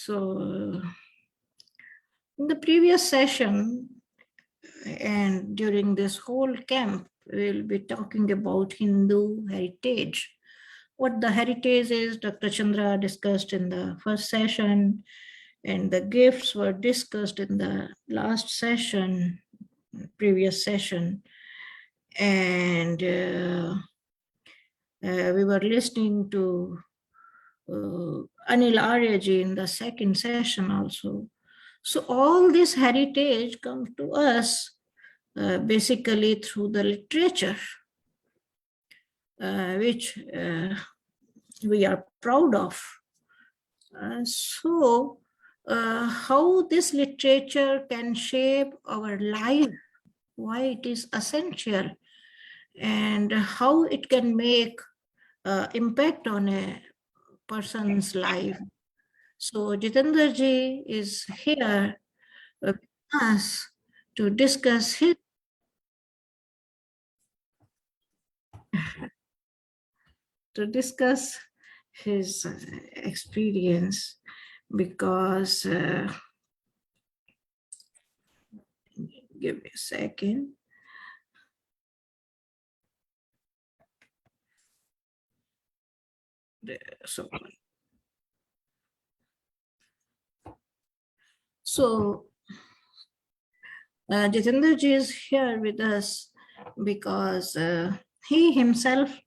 So, in the previous session and during this whole camp, we'll be talking about Hindu heritage. What the heritage is, Dr. Chandra discussed in the first session, and the gifts were discussed in the last session, previous session. And we were listening to Anil Aryaji in the second session also. So all this heritage comes to us basically through the literature, which we are proud of. So how this literature can shape our life, why it is essential, and how it can make impact on a person's life. So Jethinder ji is here with us to discuss his experience, because give me a second. So Jethinder ji is here with us because he himself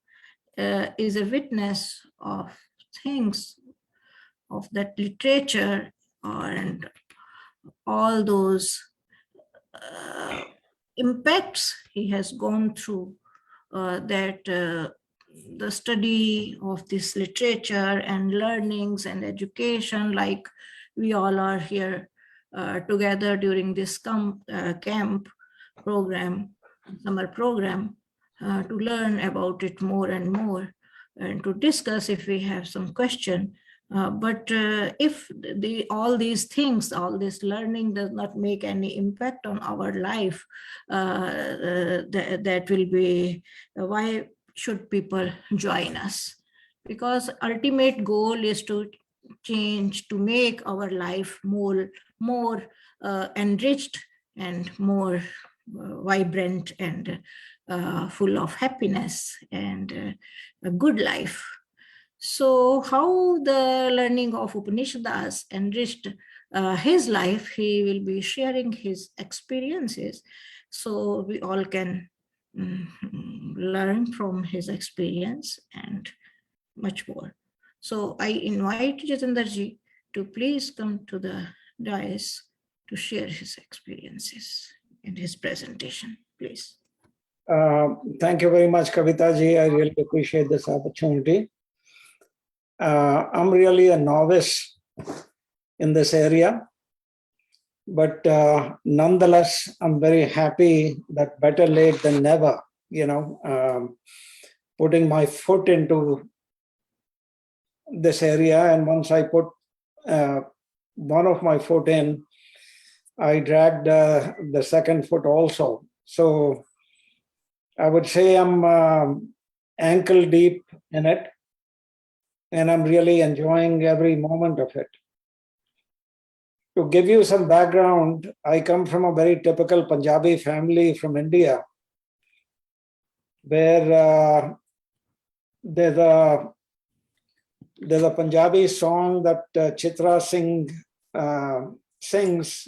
is a witness of things, of that literature and all those impacts he has gone through, that the study of this literature and learnings and education, like we all are here together during this camp program, summer program, to learn about it more and more and to discuss if we have some question. But if all these things, all this learning does not make any impact on our life, that will be why should people join us? Because ultimate goal is to change, to make our life more enriched and more vibrant and full of happiness and a good life. So how the learning of Upanishads enriched his life, he will be sharing his experiences, so we all can learn from his experience and much more. So I invite Jethinder ji to please come to the dais to share his experiences in his presentation, please. Thank you very much, Kavita ji. I really appreciate this opportunity. I'm really a novice in this area, but nonetheless, I'm very happy that better late than never, putting my foot into this area. And once I put one of my foot in, I dragged the second foot also. So I would say I'm ankle deep in it, and I'm really enjoying every moment of it. To give you some background, I come from a very typical Punjabi family from India, where there's a Punjabi song that Chitra Singh sings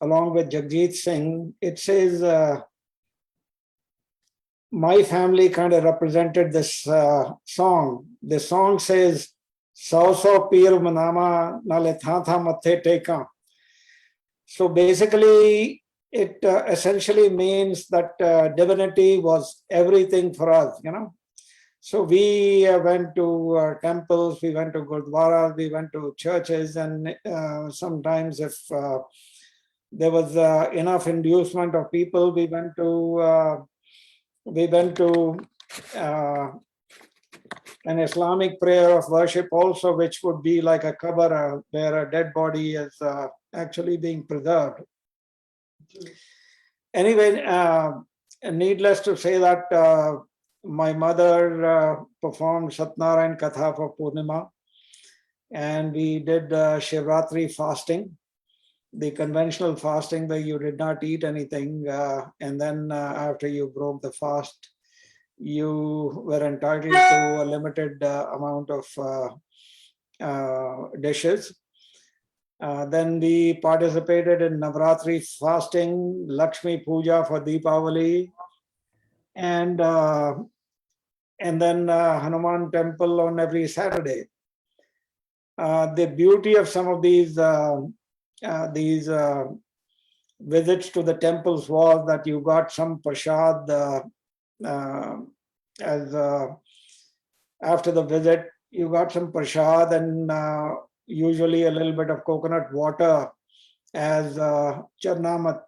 along with Jagjit Singh. It says, my family kind of represented this song. The song says, "Sau Pir Manama Nale Tha Tha Mathe Teka." So basically, it essentially means that divinity was everything for us, So we went to temples, we went to gurdwaras, we went to churches, and sometimes if there was enough inducement of people, we went to an Islamic prayer of worship also, which would be like a qabr, where a dead body is actually being preserved. Anyway, needless to say that my mother performed Satnarayan Katha for Purnima, and we did Shivratri fasting, the conventional fasting where you did not eat anything, and then after you broke the fast, you were entitled to a limited amount of dishes. Then we participated in Navratri fasting, Lakshmi Puja for Deepavali, and then Hanuman temple on every Saturday. The beauty of some of these visits to the temples was that you got some prasad as after the visit. You got some prasad and usually a little bit of coconut water as charnamat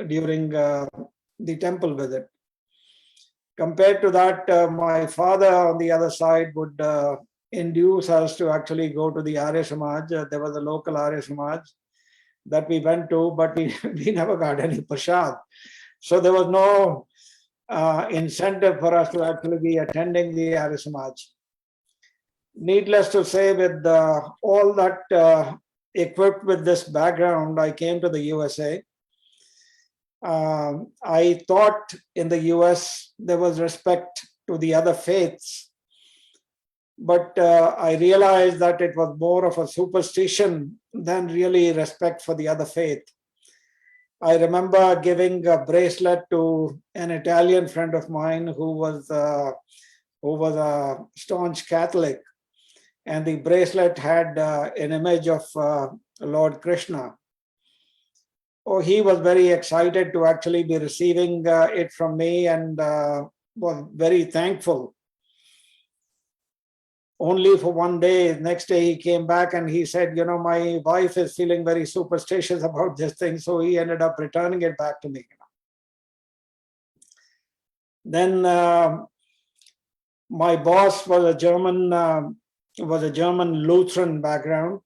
during the temple visit. Compared to that, my father on the other side would induce us to actually go to the Arya Samaj. There was a local Arya Samaj that we went to, but we never got any prasad. So there was no incentive for us to actually be attending the Arya Samaj. Needless to say, with all that equipped with this background, I came to the USA. I thought in the US there was respect to the other faiths, but I realized that it was more of a superstition than really respect for the other faith. I remember giving a bracelet to an Italian friend of mine who was a staunch Catholic, and the bracelet had an image of Lord Krishna. Oh, he was very excited to actually be receiving it from me and was very thankful. Only for one day, next day he came back and he said, my wife is feeling very superstitious about this thing, so he ended up returning it back to me. Then my boss was a German Lutheran background,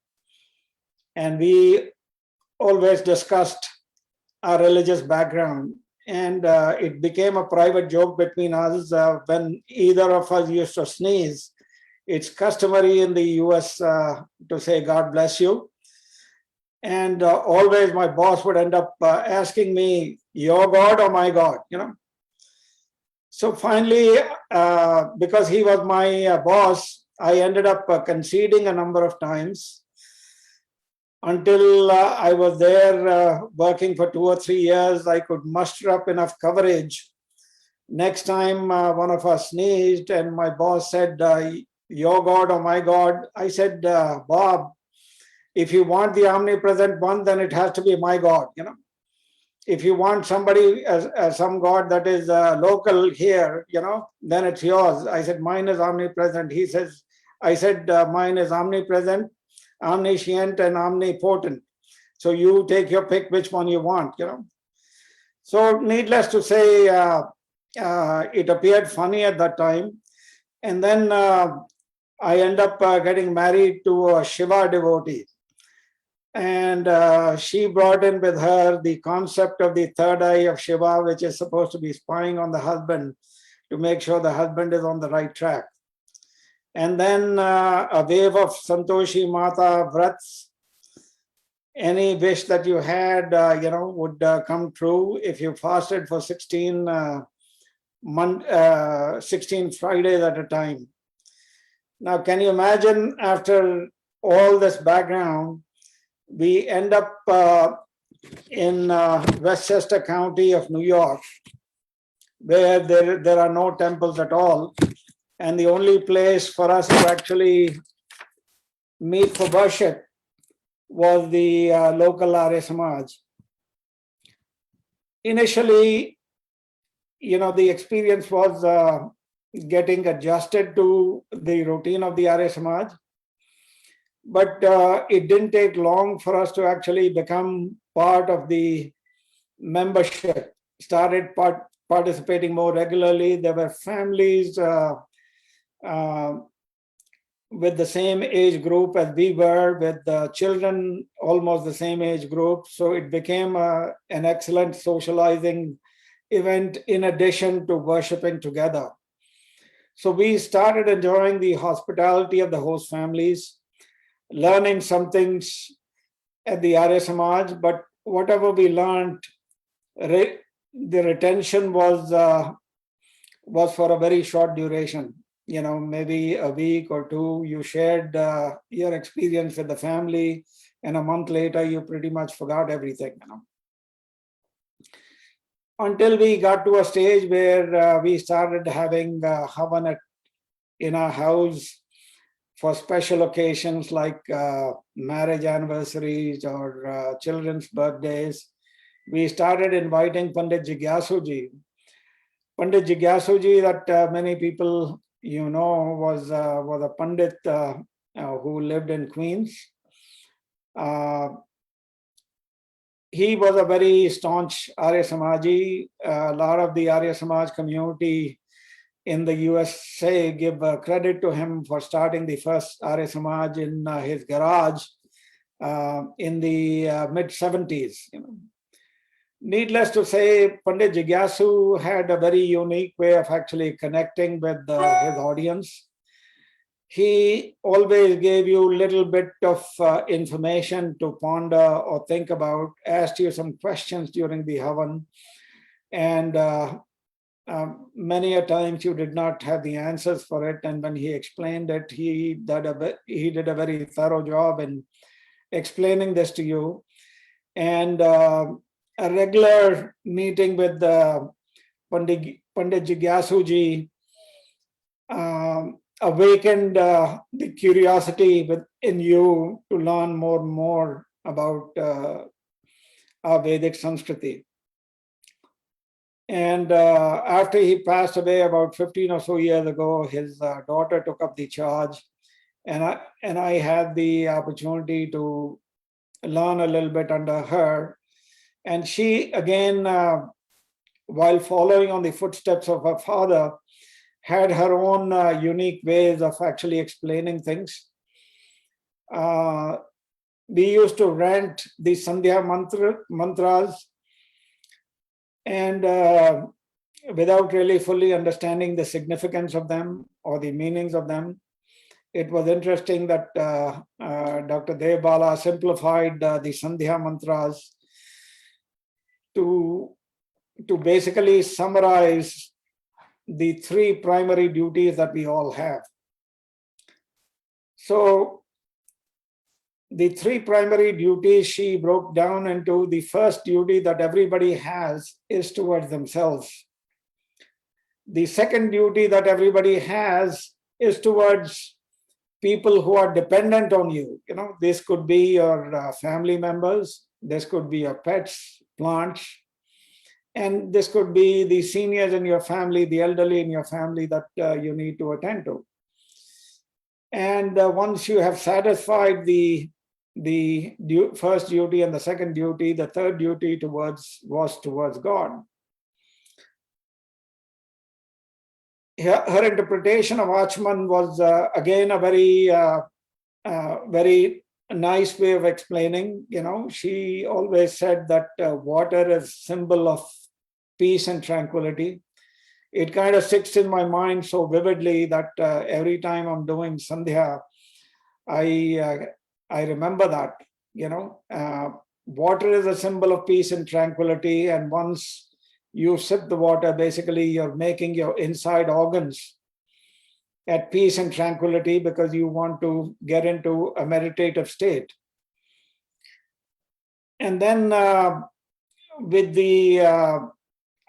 and we always discussed our religious background, and it became a private joke between us when either of us used to sneeze. It's customary in the US to say God bless you, and always my boss would end up asking me, your God or my God, So finally, because he was my boss, I ended up conceding a number of times until I was there working for 2 or 3 years. I could muster up enough courage. Next time one of us sneezed and my boss said, your God or my God, I said, Bob, if you want the omnipresent one, then it has to be my God, If you want somebody, some God that is local here, then it's yours. I said, mine is omnipresent. I said, mine is omnipresent, omniscient, and omnipotent. So you take your pick which one you want, So needless to say, it appeared funny at that time. And then I end up getting married to a Shiva devotee. And she brought in with her the concept of the third eye of Shiva, which is supposed to be spying on the husband to make sure the husband is on the right track. And then a wave of Santoshi Mata vrats. Any wish that you had, would come true if you fasted for 16 Fridays at a time. Now, can you imagine, after all this background, we end up in Westchester County of New York, where there are no temples at all. And the only place for us to actually meet for worship was the local Arya Samaj. Initially, the experience was getting adjusted to the routine of the Arya Samaj. But it didn't take long for us to actually become part of the membership. Started participating more regularly. There were families with the same age group as we were, with children almost the same age group. So it became an excellent socializing event in addition to worshiping together. So we started enjoying the hospitality of the host families. learning some things at the Arya Samaj, but whatever we learned, the retention was for a very short duration. Maybe a week or two. You shared your experience with the family, and a month later, you pretty much forgot everything. Until we got to a stage where we started having Havan in our house for special occasions like marriage anniversaries or children's birthdays. We started inviting Pandit Jigyasuji. Pandit Jigyasuji, that many people was a Pandit who lived in Queens. He was a very staunch Arya Samaji. A lot of the Arya Samaj community in the USA give credit to him for starting the first Arya Samaj in his garage in the mid-70s. Needless to say, Pandit Jigyasu had a very unique way of actually connecting with his audience. He always gave you a little bit of information to ponder or think about, asked you some questions during the Havan, and many a times you did not have the answers for it. And when he explained it, he did a very thorough job in explaining this to you. And a regular meeting with Pandit Jigyasuji awakened the curiosity in you to learn more and more about our Vedic Sanskriti. And after he passed away about 15 or so years ago, his daughter took up the charge, and I had the opportunity to learn a little bit under her. And she, again, while following on the footsteps of her father, had her own unique ways of actually explaining things. We used to rant the Sandhya mantras, and without really fully understanding the significance of them or the meanings of them. It was interesting that Dr. Devbala simplified the Sandhya mantras to basically summarize the three primary duties that we all have. So the three primary duties she broke down into: the first duty that everybody has is towards themselves. The second duty that everybody has is towards people who are dependent on you. This could be your family members, this could be your pets, plants, and this could be the seniors in your family, the elderly in your family that you need to attend to. And once you have satisfied the first duty and the second duty, the third duty was towards God. Her interpretation of Achman was again a very nice way of explaining. She always said that water is symbol of peace and tranquility. It kind of sits in my mind so vividly that every time I'm doing Sandhya, I remember that. Water is a symbol of peace and tranquility, and once you sip the water, basically you're making your inside organs at peace and tranquility because you want to get into a meditative state. And then with the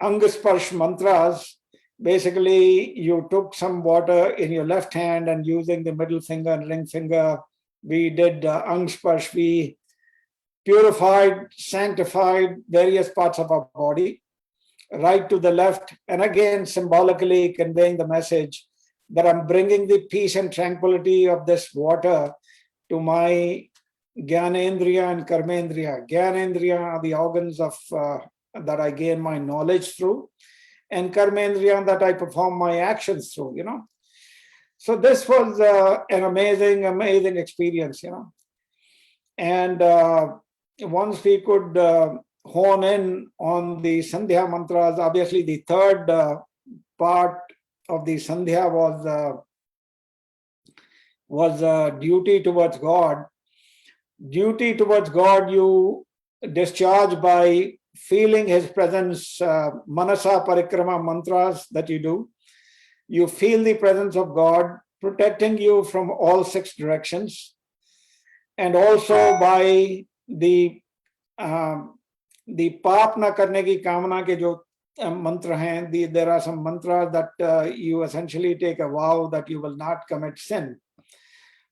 Angasparsh mantras, basically you took some water in your left hand and using the middle finger and ring finger, we did Angasparsh. We purified, sanctified various parts of our body, right to the left, and again symbolically conveying the message that I'm bringing the peace and tranquility of this water to my Gyanendriya and Karmendriya. Gyanendriya are the organs of that I gain my knowledge through, and Karmendriya that I perform my actions through. So this was an amazing experience. And once we could hone in on the Sandhya mantras, obviously the third part of the Sandhya was duty towards God. Duty towards God you discharge by feeling His presence, manasa parikrama mantras that you do. You feel the presence of God protecting you from all six directions, and also by the पाप ना करने की कामना के जो mantra hain, there are some mantras that you essentially take a vow that you will not commit sin.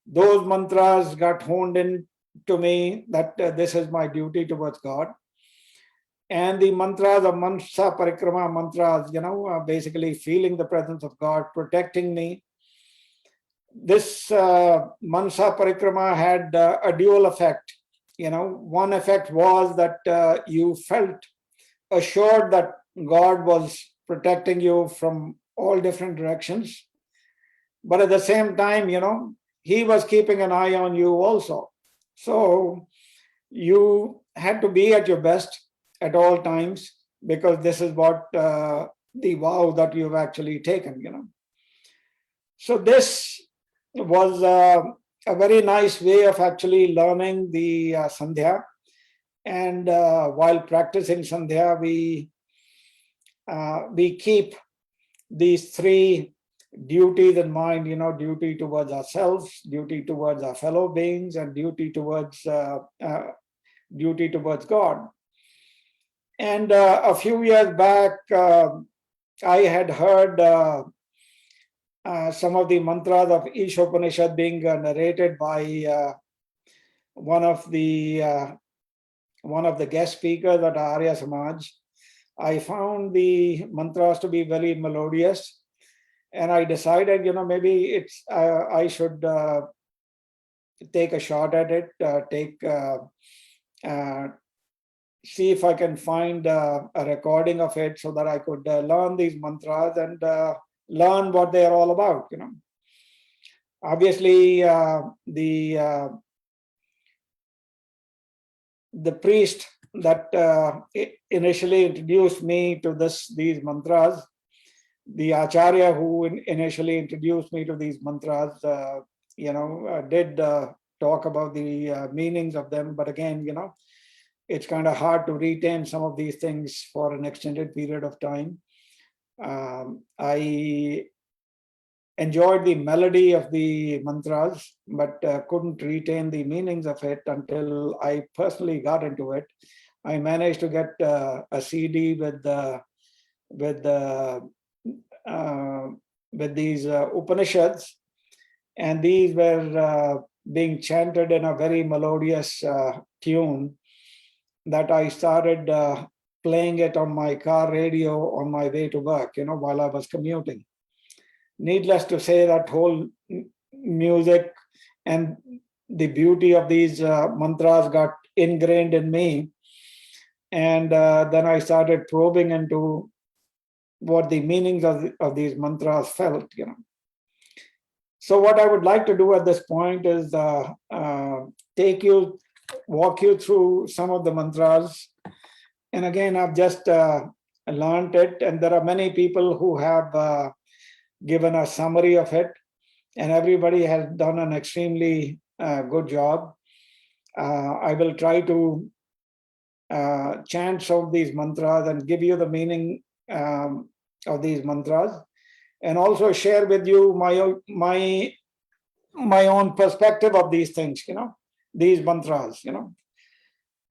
Those mantras got honed in to me that this is my duty towards God. And the mantras of mansa parikrama mantras, basically feeling the presence of God protecting me. This mansa parikrama had a dual effect. One effect was that you felt assured that God was protecting you from all different directions. But at the same time, He was keeping an eye on you also. So you had to be at your best at all times, because this is what the vow that you've actually taken. So this was a very nice way of actually learning the Sandhya. And while practicing Sandhya, we keep these three duties in mind, duty towards ourselves, duty towards our fellow beings, and duty towards God. And a few years back, I had heard some of the mantras of Isha Upanishad being narrated by one of the guest speakers at Arya Samaj. I found the mantras to be very melodious, and I decided, maybe I should take a shot at it, see if I can find a recording of it so that I could learn these mantras and learn what they are all about. Obviously, the priest that initially introduced me to these mantras, the acharya who initially introduced me to these mantras, did talk about the meanings of them. But again, it's kind of hard to retain some of these things for an extended period of time. I enjoyed the melody of the mantras, but couldn't retain the meanings of it until I personally got into it. I managed to get a CD with these Upanishads, and these were being chanted in a very melodious tune that I started playing it on my car radio on my way to work, while I was commuting. Needless to say, that whole music and the beauty of these mantras got ingrained in me. And then I started probing into what the meanings of these mantras felt, So what I would like to do at this point is walk you through some of the mantras. And again, I've just learned it, and there are many people who have given a summary of it, and everybody has done an extremely good job. I will try to chant some of these mantras and give you the meaning of these mantras, and also share with you my own perspective of these things, these mantras,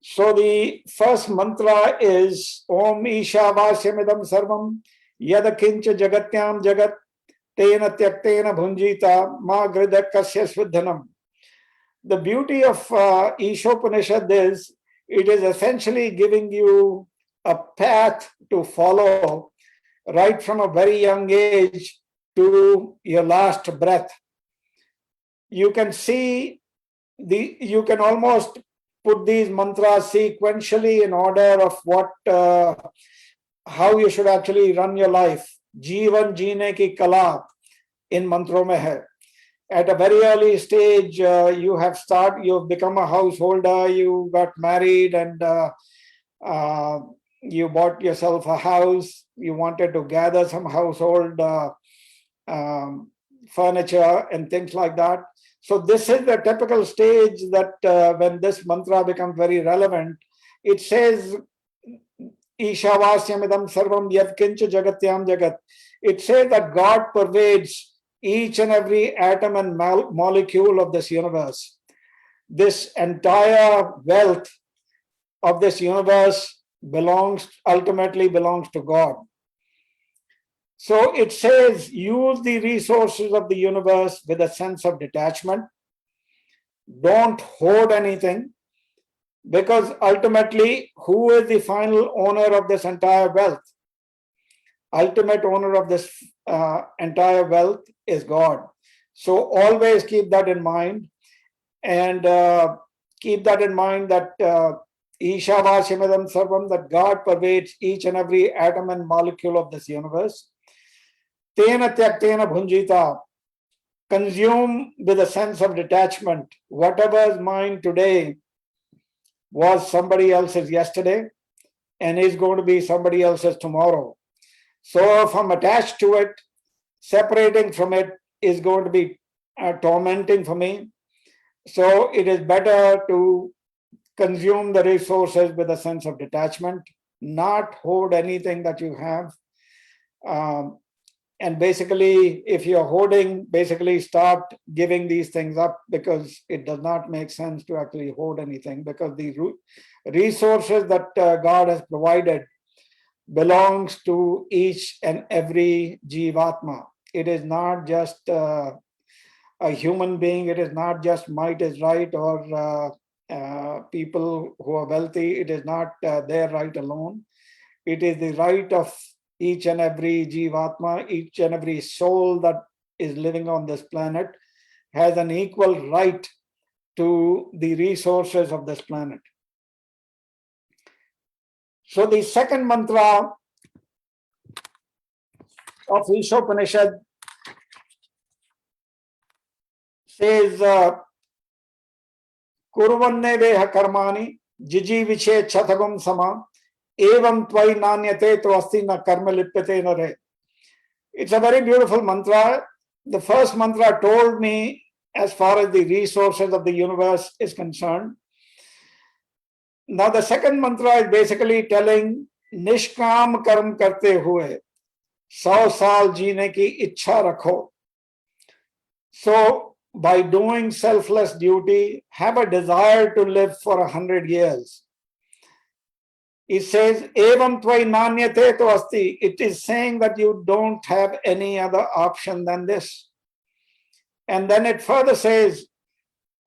So the first mantra is Om Ishavashyamidam Sarvam Yada Kincha Jagatyam Jagat Tena Tyaktena Bhunjita Ma Gridakasya Svidhanam. The beauty of Ishopanishad is it is essentially giving you a path to follow right from a very young age to your last breath. You can see you can almost put these mantras sequentially in order of how you should actually run your life. Jeevan jeene ki kala in mantron mein hai. At a very early stage, you've become a householder, you got married, and you bought yourself a house, you wanted to gather some household furniture and things like that. So this is the typical stage that when this mantra becomes very relevant, it says, Ishavasyamidam sarvam yadkincha jagatyam jagat. It says that God pervades each and every atom and molecule of this universe. This entire wealth of this universe ultimately belongs to God. So it says, use the resources of the universe with a sense of detachment. Don't hoard anything, because ultimately, who is the final owner of this entire wealth? Ultimate owner of this entire wealth is God. So always keep that in mind, and keep that in mind that Ishavasyamadam Sarvam, that God pervades each and every atom and molecule of this universe. Tena tyaktena bhunjita, consume with a sense of detachment. Whatever is mine today was somebody else's yesterday and is going to be somebody else's tomorrow. So if I'm attached to it, separating from it is going to be tormenting for me. So it is better to consume the resources with a sense of detachment, not hoard anything that you have. And basically, if you're hoarding, basically start giving these things up, because it does not make sense to actually hoard anything, because the resources that God has provided belongs to each and every Jivatma. It is not just a human being. It is not just might is right, or people who are wealthy. It is not their right alone. It is the right of each and every Jivatma, each and every soul that is living on this planet has an equal right to the resources of this planet. So the second mantra of Ishopanishad says, Kuruvanne veha karmani jijiviche chatagum sama evam tvai nanyate to asti na karma lipyate na re. It's a very beautiful mantra. The first mantra told me as far as the resources of the universe is concerned. Now the second mantra is basically telling nishkam karm karte hue 100 saal jeene ki ichha rakho. So by doing selfless duty, have a desire to live for 100 years. It says, evam tvai nanyate to asti. It is saying that you don't have any other option than this. And then it further says,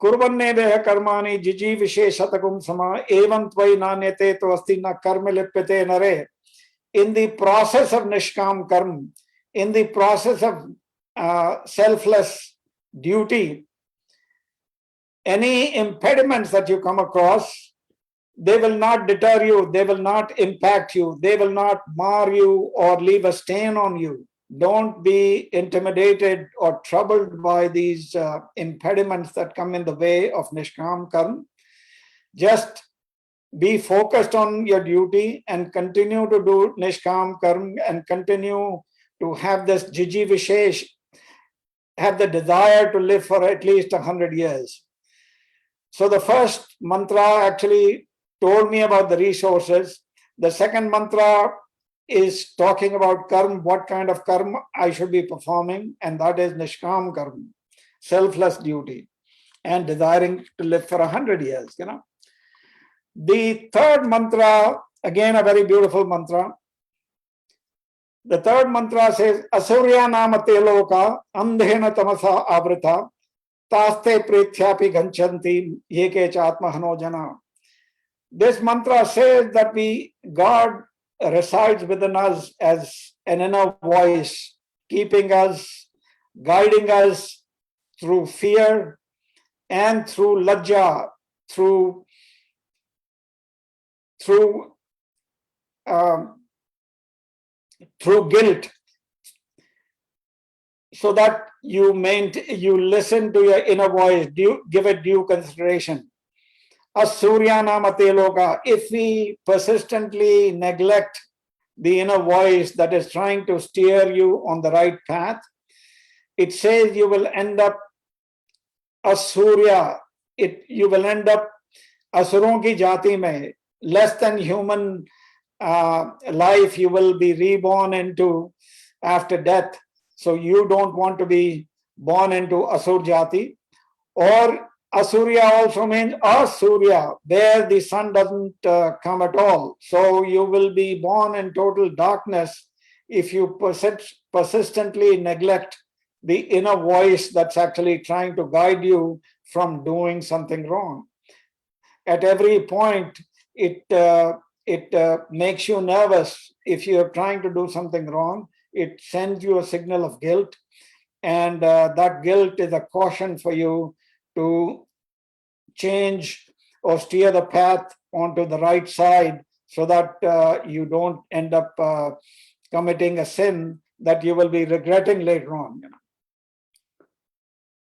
kurvanne veha karmani jiji visheshatakum sama evam tvai nanyate to asti na karma lipyate nare. In the process of nishkam karma, in the process of selfless duty, any impediments that you come across, they will not deter you, they will not impact you, they will not mar you or leave a stain on you. Don't be intimidated or troubled by these impediments that come in the way of Nishkam Karma. Just be focused on your duty and continue to do Nishkam Karma and continue to have this Jiji Vishesh, have the desire to live for at least 100 years. So the first mantra actually told me about the resources. The second mantra is talking about karma, what kind of karma I should be performing, and that is nishkam karma, selfless duty, and desiring to live for 100 years. The third mantra, again a very beautiful mantra. The third mantra says, Asurya namate loka andhena tamasa avrita taste prithyapi ganchanti yeke cha atmahano jana. This mantra says that God resides within us as an inner voice, keeping us, guiding us through fear and through lajja, through guilt, so that you listen to your inner voice, give it due consideration. Asuryanamate loka. If we persistently neglect the inner voice that is trying to steer you on the right path, it says you will end up Asurya, you will end up Asuron ki jati mein, less than human life you will be reborn into after death. So you don't want to be born into Asur jati. Or Asurya also means Asurya, where the sun doesn't come at all. So you will be born in total darkness if you persistently neglect the inner voice that's actually trying to guide you from doing something wrong. At every point, it makes you nervous. If you're trying to do something wrong, it sends you a signal of guilt, and that guilt is a caution for you to change or steer the path onto the right side, so that you don't end up committing a sin that you will be regretting later on.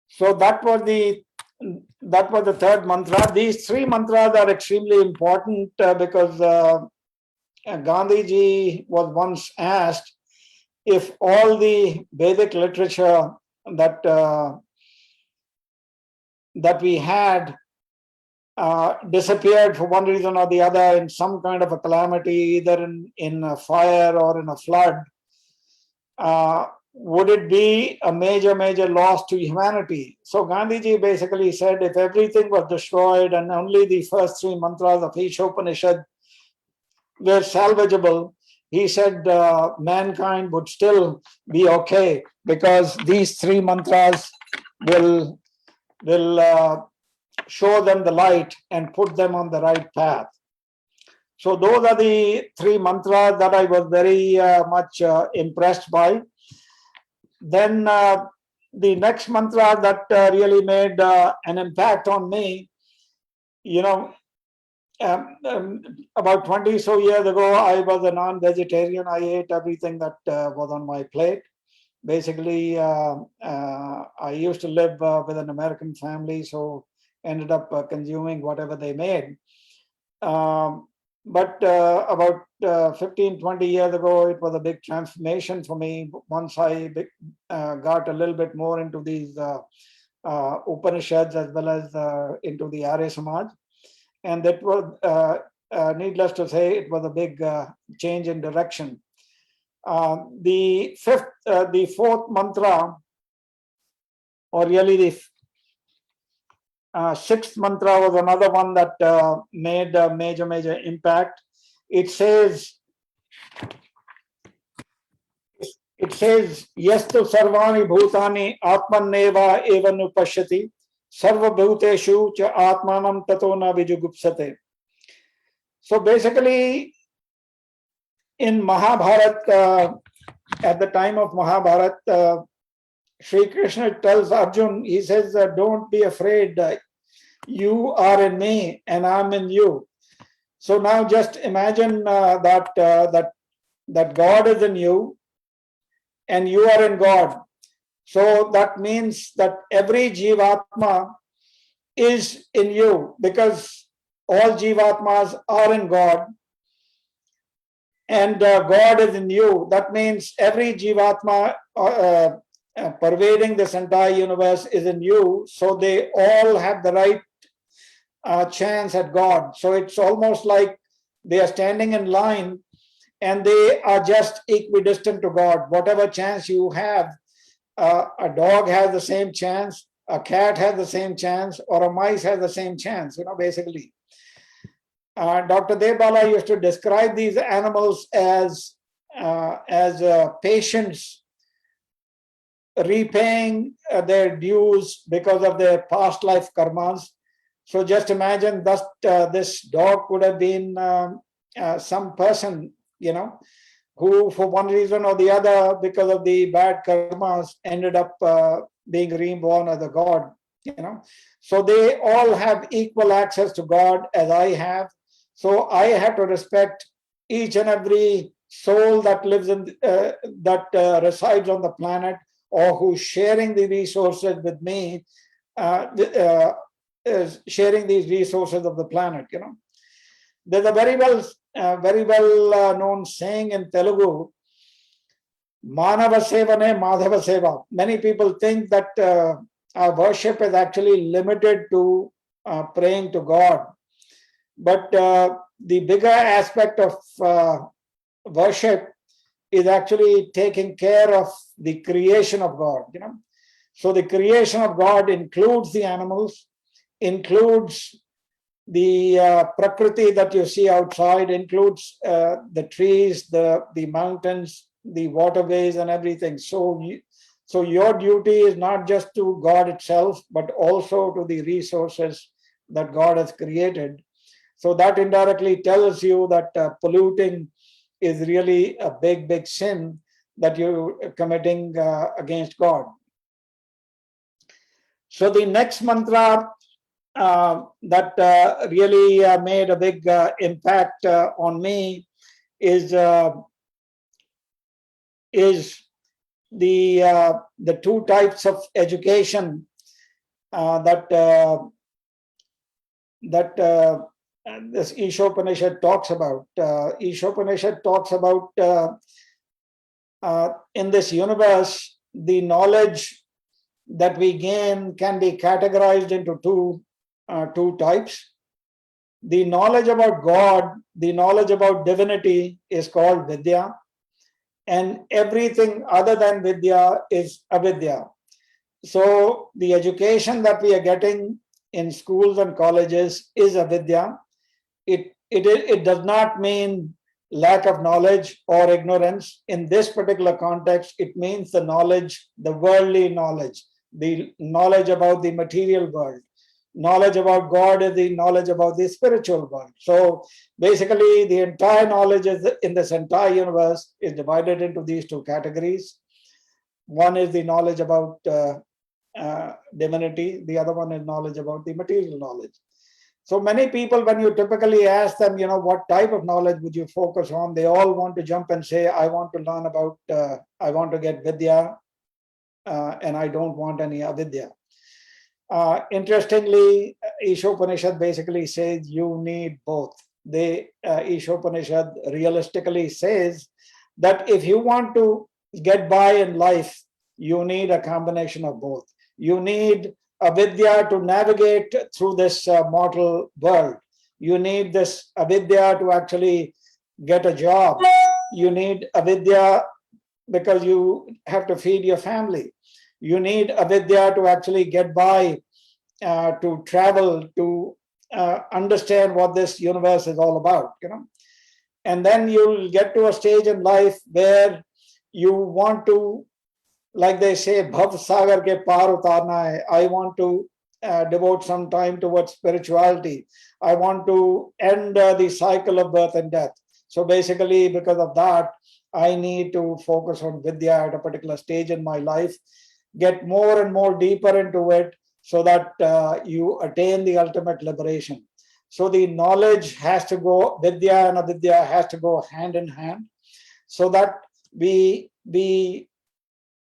So that was the third mantra. These three mantras are extremely important because Gandhiji was once asked if all the Vedic literature that we had disappeared for one reason or the other in some kind of a calamity, either in a fire or in a flood, would it be a major loss to humanity? So Gandhiji basically said if everything was destroyed and only the first three mantras of each Upanishad were salvageable, he said mankind would still be okay, because these three mantras will show them the light and put them on the right path. So those are the three mantras that I was very much impressed by. Then the next mantra that really made an impact on me, about 20 so years ago, I was a non-vegetarian. I ate everything that was on my plate. Basically, I used to live with an American family, so ended up consuming whatever they made. But about 15, 20 years ago, it was a big transformation for me once I got a little bit more into these Upanishads as well as into the Arya Samaj. And that was, needless to say, it was a big change in direction. The fourth mantra, or really the sixth mantra, was another one that made a major impact. It says, Yastu sarvani bhutani atmaneva evan upashyati sarva bhuteshu cha atmanam tato na vijugupsate. So basically, in Mahabharata, at the time of Mahabharata, Sri Krishna tells Arjun, he says, don't be afraid, you are in me and I'm in you. So now just imagine that God is in you and you are in God. So that means that every Jivatma is in you, because all Jivatmas are in God and God is in you. That means every Jivatma pervading this entire universe is in you, so they all have the right chance at God. So it's almost like they are standing in line and they are just equidistant to God. Whatever chance you have, a dog has the same chance, a cat has the same chance, or a mice has the same chance, basically. Dr. Devbala used to describe these animals as patients repaying their dues because of their past life karmas. So just imagine that this dog could have been some person, who for one reason or the other, because of the bad karmas, ended up being reborn as a god. So they all have equal access to God as I have. So I have to respect each and every soul that lives in that resides on the planet, or who's sharing the resources with me, sharing these resources of the planet. There's a very well known saying in Telugu, Manava Sevane Madhava Seva. Many people think that our worship is actually limited to praying to God. But the bigger aspect of worship is actually taking care of the creation of God, So the creation of God includes the animals, includes the prakriti that you see outside, includes the trees, the mountains, the waterways and everything. So your duty is not just to God itself, but also to the resources that God has created. So that indirectly tells you that polluting is really a big sin that you're committing against God. So the next mantra that really made a big impact on me is the two types of education that this Ishopanishad talks about. Ishopanishad talks about in this universe, the knowledge that we gain can be categorized into two types. The knowledge about God, the knowledge about divinity is called Vidya, and everything other than Vidya is Avidya. So the education that we are getting in schools and colleges is Avidya. It does not mean lack of knowledge or ignorance. In this particular context, it means the knowledge, the worldly knowledge, the knowledge about the material world. Knowledge about God is the knowledge about the spiritual world. So basically, the entire knowledge in this entire universe is divided into these two categories. One is the knowledge about divinity, the other one is knowledge about the material knowledge. So many people, when you typically ask them, what type of knowledge would you focus on, they all want to jump and say, I want to learn about, I want to get Vidya, and I don't want any Avidya. Interestingly, Ishopanishad basically says you need both. Ishopanishad realistically says that if you want to get by in life, you need a combination of both. You need avidya to navigate through this mortal world. You need this avidya to actually get a job. You need avidya because you have to feed your family. You need avidya to actually get by, to travel, to understand what this universe is all about, And then you'll get to a stage in life where you want to, like they say, bhav sagar ke paar utarna hai. I want to devote some time towards spirituality. I want to end the cycle of birth and death. So basically, because of that, I need to focus on Vidya at a particular stage in my life, get more and more deeper into it so that you attain the ultimate liberation. So the knowledge has to go, Vidya and Avidya has to go hand in hand so that we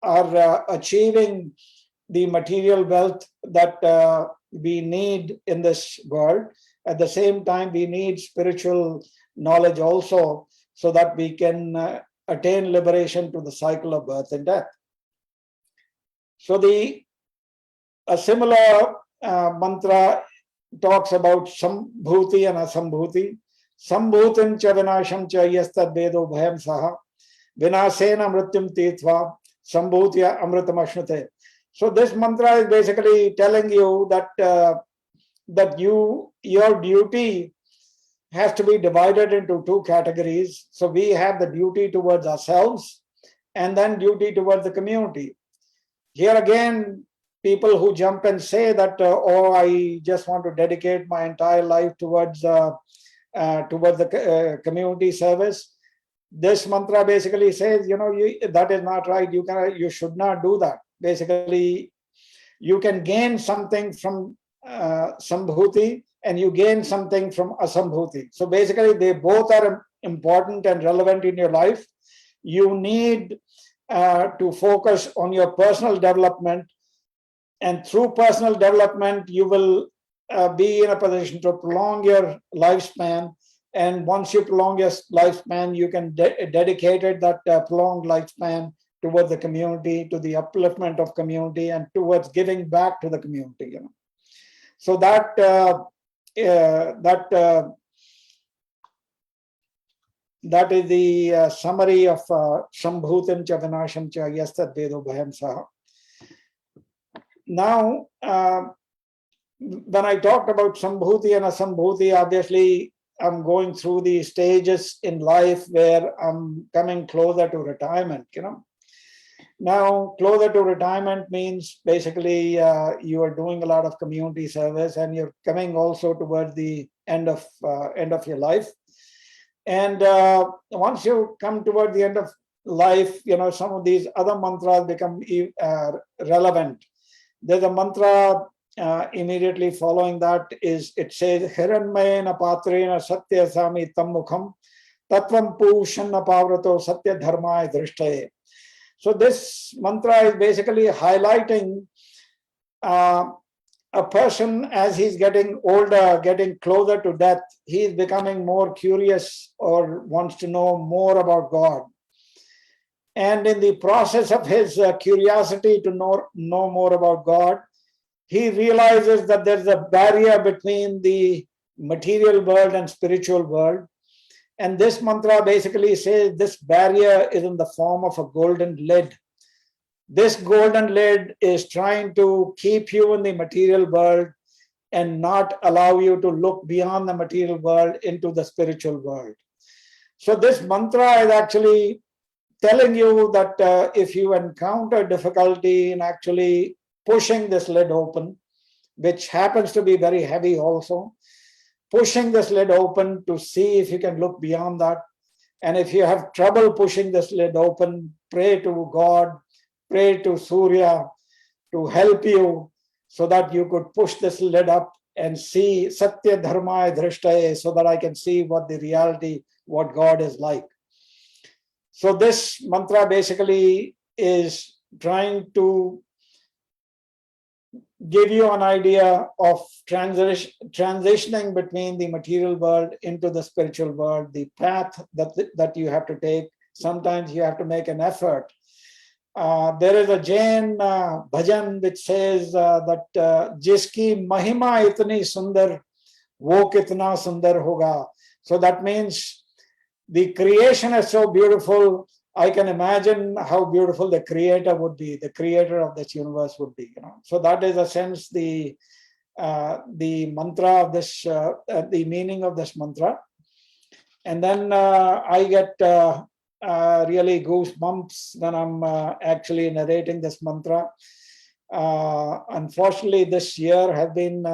are achieving the material wealth that we need in this world. At the same time, we need spiritual knowledge also so that we can attain liberation to the cycle of birth and death. So a similar mantra talks about sambhuti and asambhuti. Sambhutim cha vinasham cha yastad vedo bhayam saha vinasena mrityum titva sambhutya amritam ashnute. So this mantra is basically telling you that your duty has to be divided into two categories. So we have the duty towards ourselves and then duty towards the community. Here again, people who jump and say that, I just want to dedicate my entire life towards the community service. This mantra basically says, that is not right. You should not do that. Basically, you can gain something from sambhuti and you gain something from asambhuti. So basically, they both are important and relevant in your life. You need to focus on your personal development, and through personal development, you will be in a position to prolong your lifespan. And once you prolong your lifespan, you can dedicate that prolonged lifespan towards the community, to the upliftment of community, and towards giving back to the community. So that that is the summary of Sambhutim cha Vinasham cha Yastad Vedo Bhayam Saha. Now, when I talked about Sambhuti and Asambhuti, obviously I'm going through the stages in life where I'm coming closer to retirement, Now, closer to retirement means basically you are doing a lot of community service and you're coming also towards the end of your life. And once you come toward the end of life, some of these other mantras become relevant. There's a mantra immediately following that it says, Hiranmayena patrena satya sami tammukham tatvam pushanna pavrato satya dharmaya drishtaye. So this mantra is basically highlighting a person as he's getting older, getting closer to death, he's becoming more curious or wants to know more about God. And in the process of his curiosity to know more about God, he realizes that there's a barrier between the material world and spiritual world. And this mantra basically says this barrier is in the form of a golden lid. This golden lid is trying to keep you in the material world and not allow you to look beyond the material world into the spiritual world. So this mantra is actually telling you that if you encounter difficulty in actually pushing this lid open, which happens to be very heavy also, pushing this lid open to see if you can look beyond that. And if you have trouble pushing this lid open, pray to God, pray to Surya to help you so that you could push this lid up and see Satya Dharmaya Drishtaye, so that I can see what the reality, what God is like. So this mantra basically is trying to give you an idea of transitioning between the material world into the spiritual world, the path that you have to take. Sometimes you have to make an effort. There is a Jain bhajan which says that jiski mahima itni sundar, wo kitna sundar hoga. So that means the creation is so beautiful. I can imagine how beautiful the creator would be, the creator of this universe would be. So that is a sense the mantra of this, the meaning of this mantra. And then I get really goosebumps when I'm actually narrating this mantra. Unfortunately, this year has been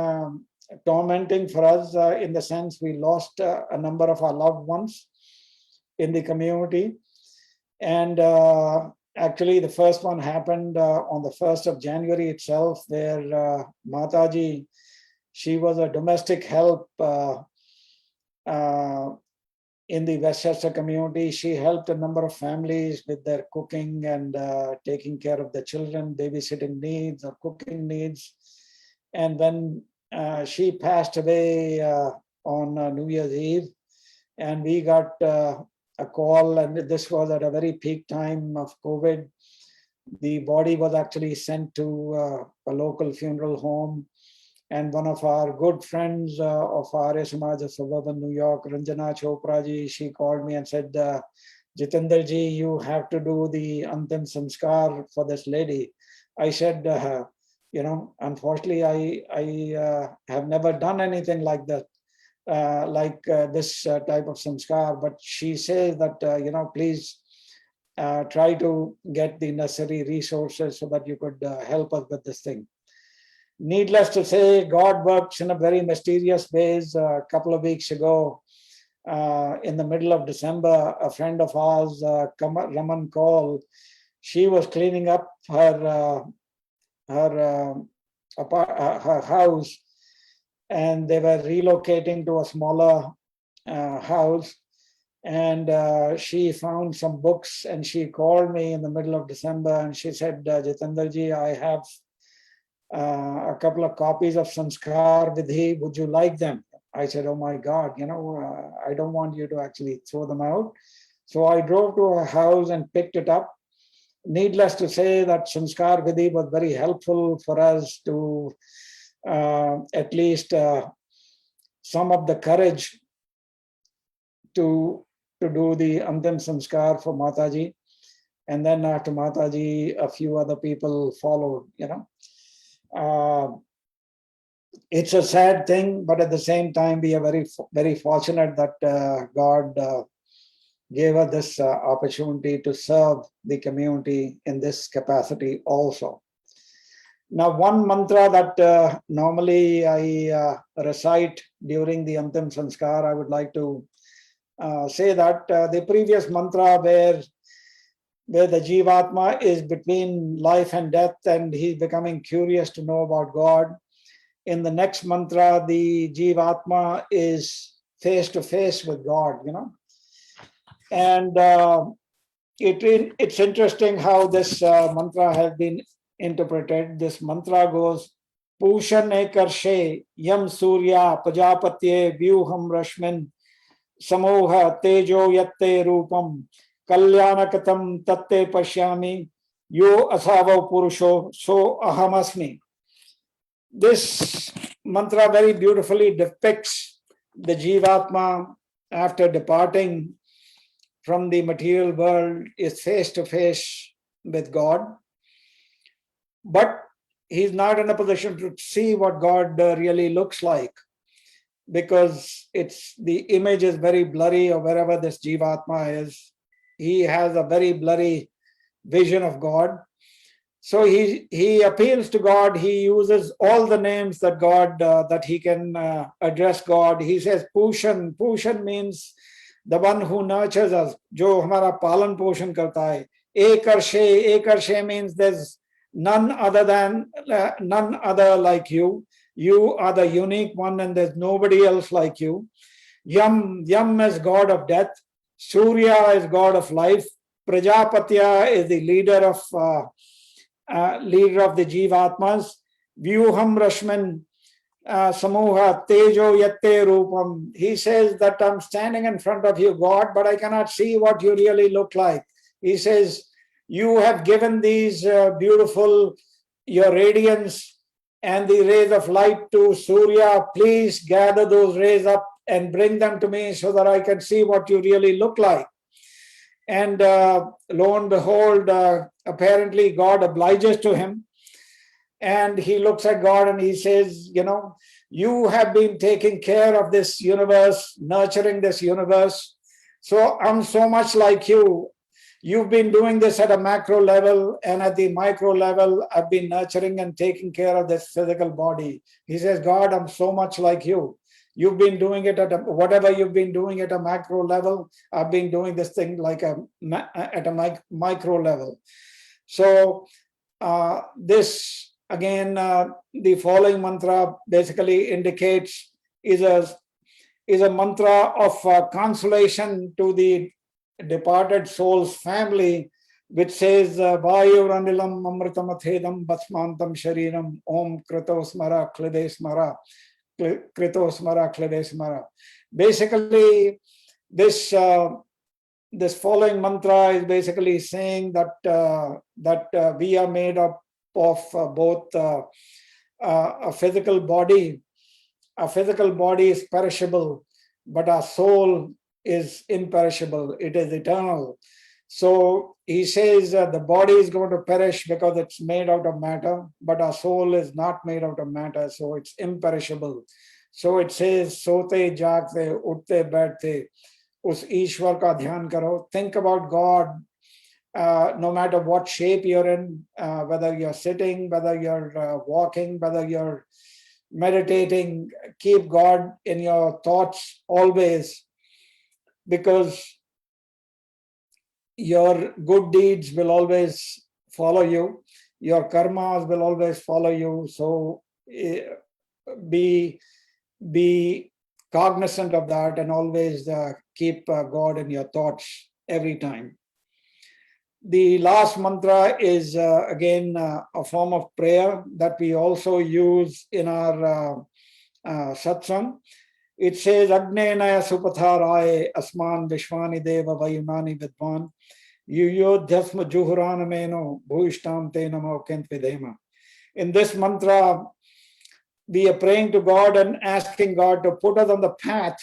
tormenting for us in the sense we lost a number of our loved ones in the community. And actually, the first one happened on the 1st of January itself, where Mataji, she was a domestic help in the Westchester community. She helped a number of families with their cooking and taking care of the children, babysitting needs or cooking needs. And when she passed away on New Year's Eve, and we got a call, and this was at a very peak time of COVID. The body was actually sent to a local funeral home. And one of our good friends of Arya Samaj of suburban New York, Ranjana Chopra ji, she called me and said, Jethinder ji, you have to do the Antim Samskar for this lady. I said, unfortunately, I have never done anything like that. This type of samskar, but she says that please try to get the necessary resources so that you could help us with this thing. Needless to say, God works in a very mysterious ways. A couple of weeks ago, in the middle of December, a friend of ours, Raman Kaul, she was cleaning up her house, and they were relocating to a smaller house. And she found some books, and she called me in the middle of December, and she said, Jethinder ji, I have a couple of copies of Sanskar Vidhi. Would you like them? I said, oh my God, I don't want you to actually throw them out. So I drove to her house and picked it up. needless to say that Sanskar Vidhi was very helpful for us to at least sum up the courage to do the Antim Sanskar for Mataji. And then after Mataji, a few other people followed, It's a sad thing, but at the same time, we are very, very fortunate that God gave us this opportunity to serve the community in this capacity also. Now, one mantra that normally I recite during the Antim Sanskar, I would like to say that the previous mantra where the Jivatma is between life and death and he's becoming curious to know about God. In the next mantra, the Jivatma is face to face with God, And it's interesting how this mantra has been interpreted. This mantra goes, Pushane karshe yam surya pajapatye vyuham rashmin samoha tejo yatte rupam kalyanakatam tatte pashyami yo asava purusho so ahamasmi. This mantra very beautifully depicts the Jivatma after departing from the material world is face to face with God. But he's not in a position to see what God really looks like because the image is very blurry, or wherever this Jivatma is. He has a very blurry vision of God. So he appeals to God. He uses all the names that God that he can address God. He says Pushan. Pushan means the one who nurtures us, jo hamara palan poshan karta hai. Ekarshe means there's none other like you. You are the unique one, and there's nobody else like you. Yam is God of death. Surya is God of life. Prajapatya is the leader of the Jivatmas. Vyuham Rashman Samoha Tejo Yatte Rupam. He says that I'm standing in front of you, God, but I cannot see what you really look like. He says, you have given these beautiful, your radiance and the rays of light to Surya. Please gather those rays up and bring them to me so that I can see what you really look like. And lo and behold, apparently God obliges to him. And he looks at God and he says, you have been taking care of this universe, nurturing this universe. So I'm so much like you. You've been doing this at a macro level, and at the micro level, I've been nurturing and taking care of this physical body. He says, God, I'm so much like you. You've been doing it whatever you've been doing at a macro level, I've been doing this thing at a micro level. So this, again, the following mantra basically indicates is a mantra of consolation to the departed soul's family, which says, Vayuranilam amritamathedam basmantam shariram om kritosmara klidesmara. Basically, this following mantra is basically saying that we are made up of both a physical body. A physical body is perishable, but our soul is imperishable. It is eternal. So he says the body is going to perish because it's made out of matter, but our soul is not made out of matter, so it's imperishable. So it says, sote jaagte, utte baithte, us Ishwar ka dhyan karo. Think about God, no matter what shape you're in, whether you're sitting, whether you're walking, whether you're meditating, keep God in your thoughts always, because your good deeds will always follow you. Your karmas will always follow you. So be cognizant of that and always keep God in your thoughts every time. The last mantra is again a form of prayer that we also use in our satsang. It says, Agnenaya supatharaya asman vishwani deva vayunani vidvan Yuyodhyasma juhuranameno bhuishtam te namo kent vidhema. In this mantra, we are praying to God and asking God to put us on the path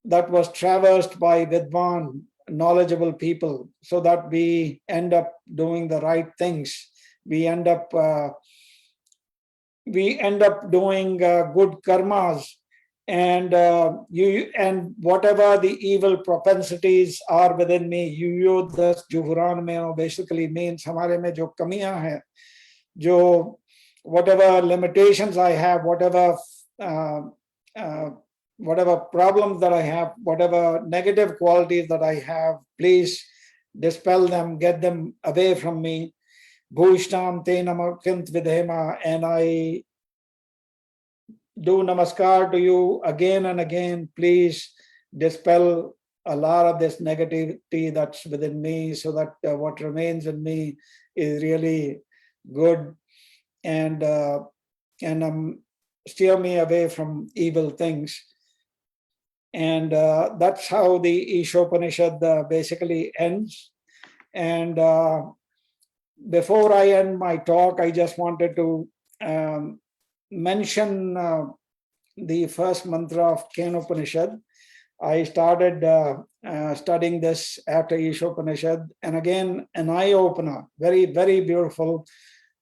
that was traversed by Vidwan, knowledgeable people, so that we end up doing the right things. We end up doing good karmas, and whatever the evil propensities are within me, yuyodas juhuran mein, basically means hamare mein jo kamiyan hai, jo whatever limitations I have, whatever problems that I have, whatever negative qualities that I have, please dispel them, get them away from me. Bhuishtam te namakint vidhema, and I do namaskar to you again and again. Please dispel a lot of this negativity that's within me, so that what remains in me is really good, and steer me away from evil things. And that's how the Ishopanishad basically ends. And before I end my talk, I just wanted to mention the first mantra of Ken Upanishad. I started studying this after Ishopanishad, and again, an eye-opener, very, very beautiful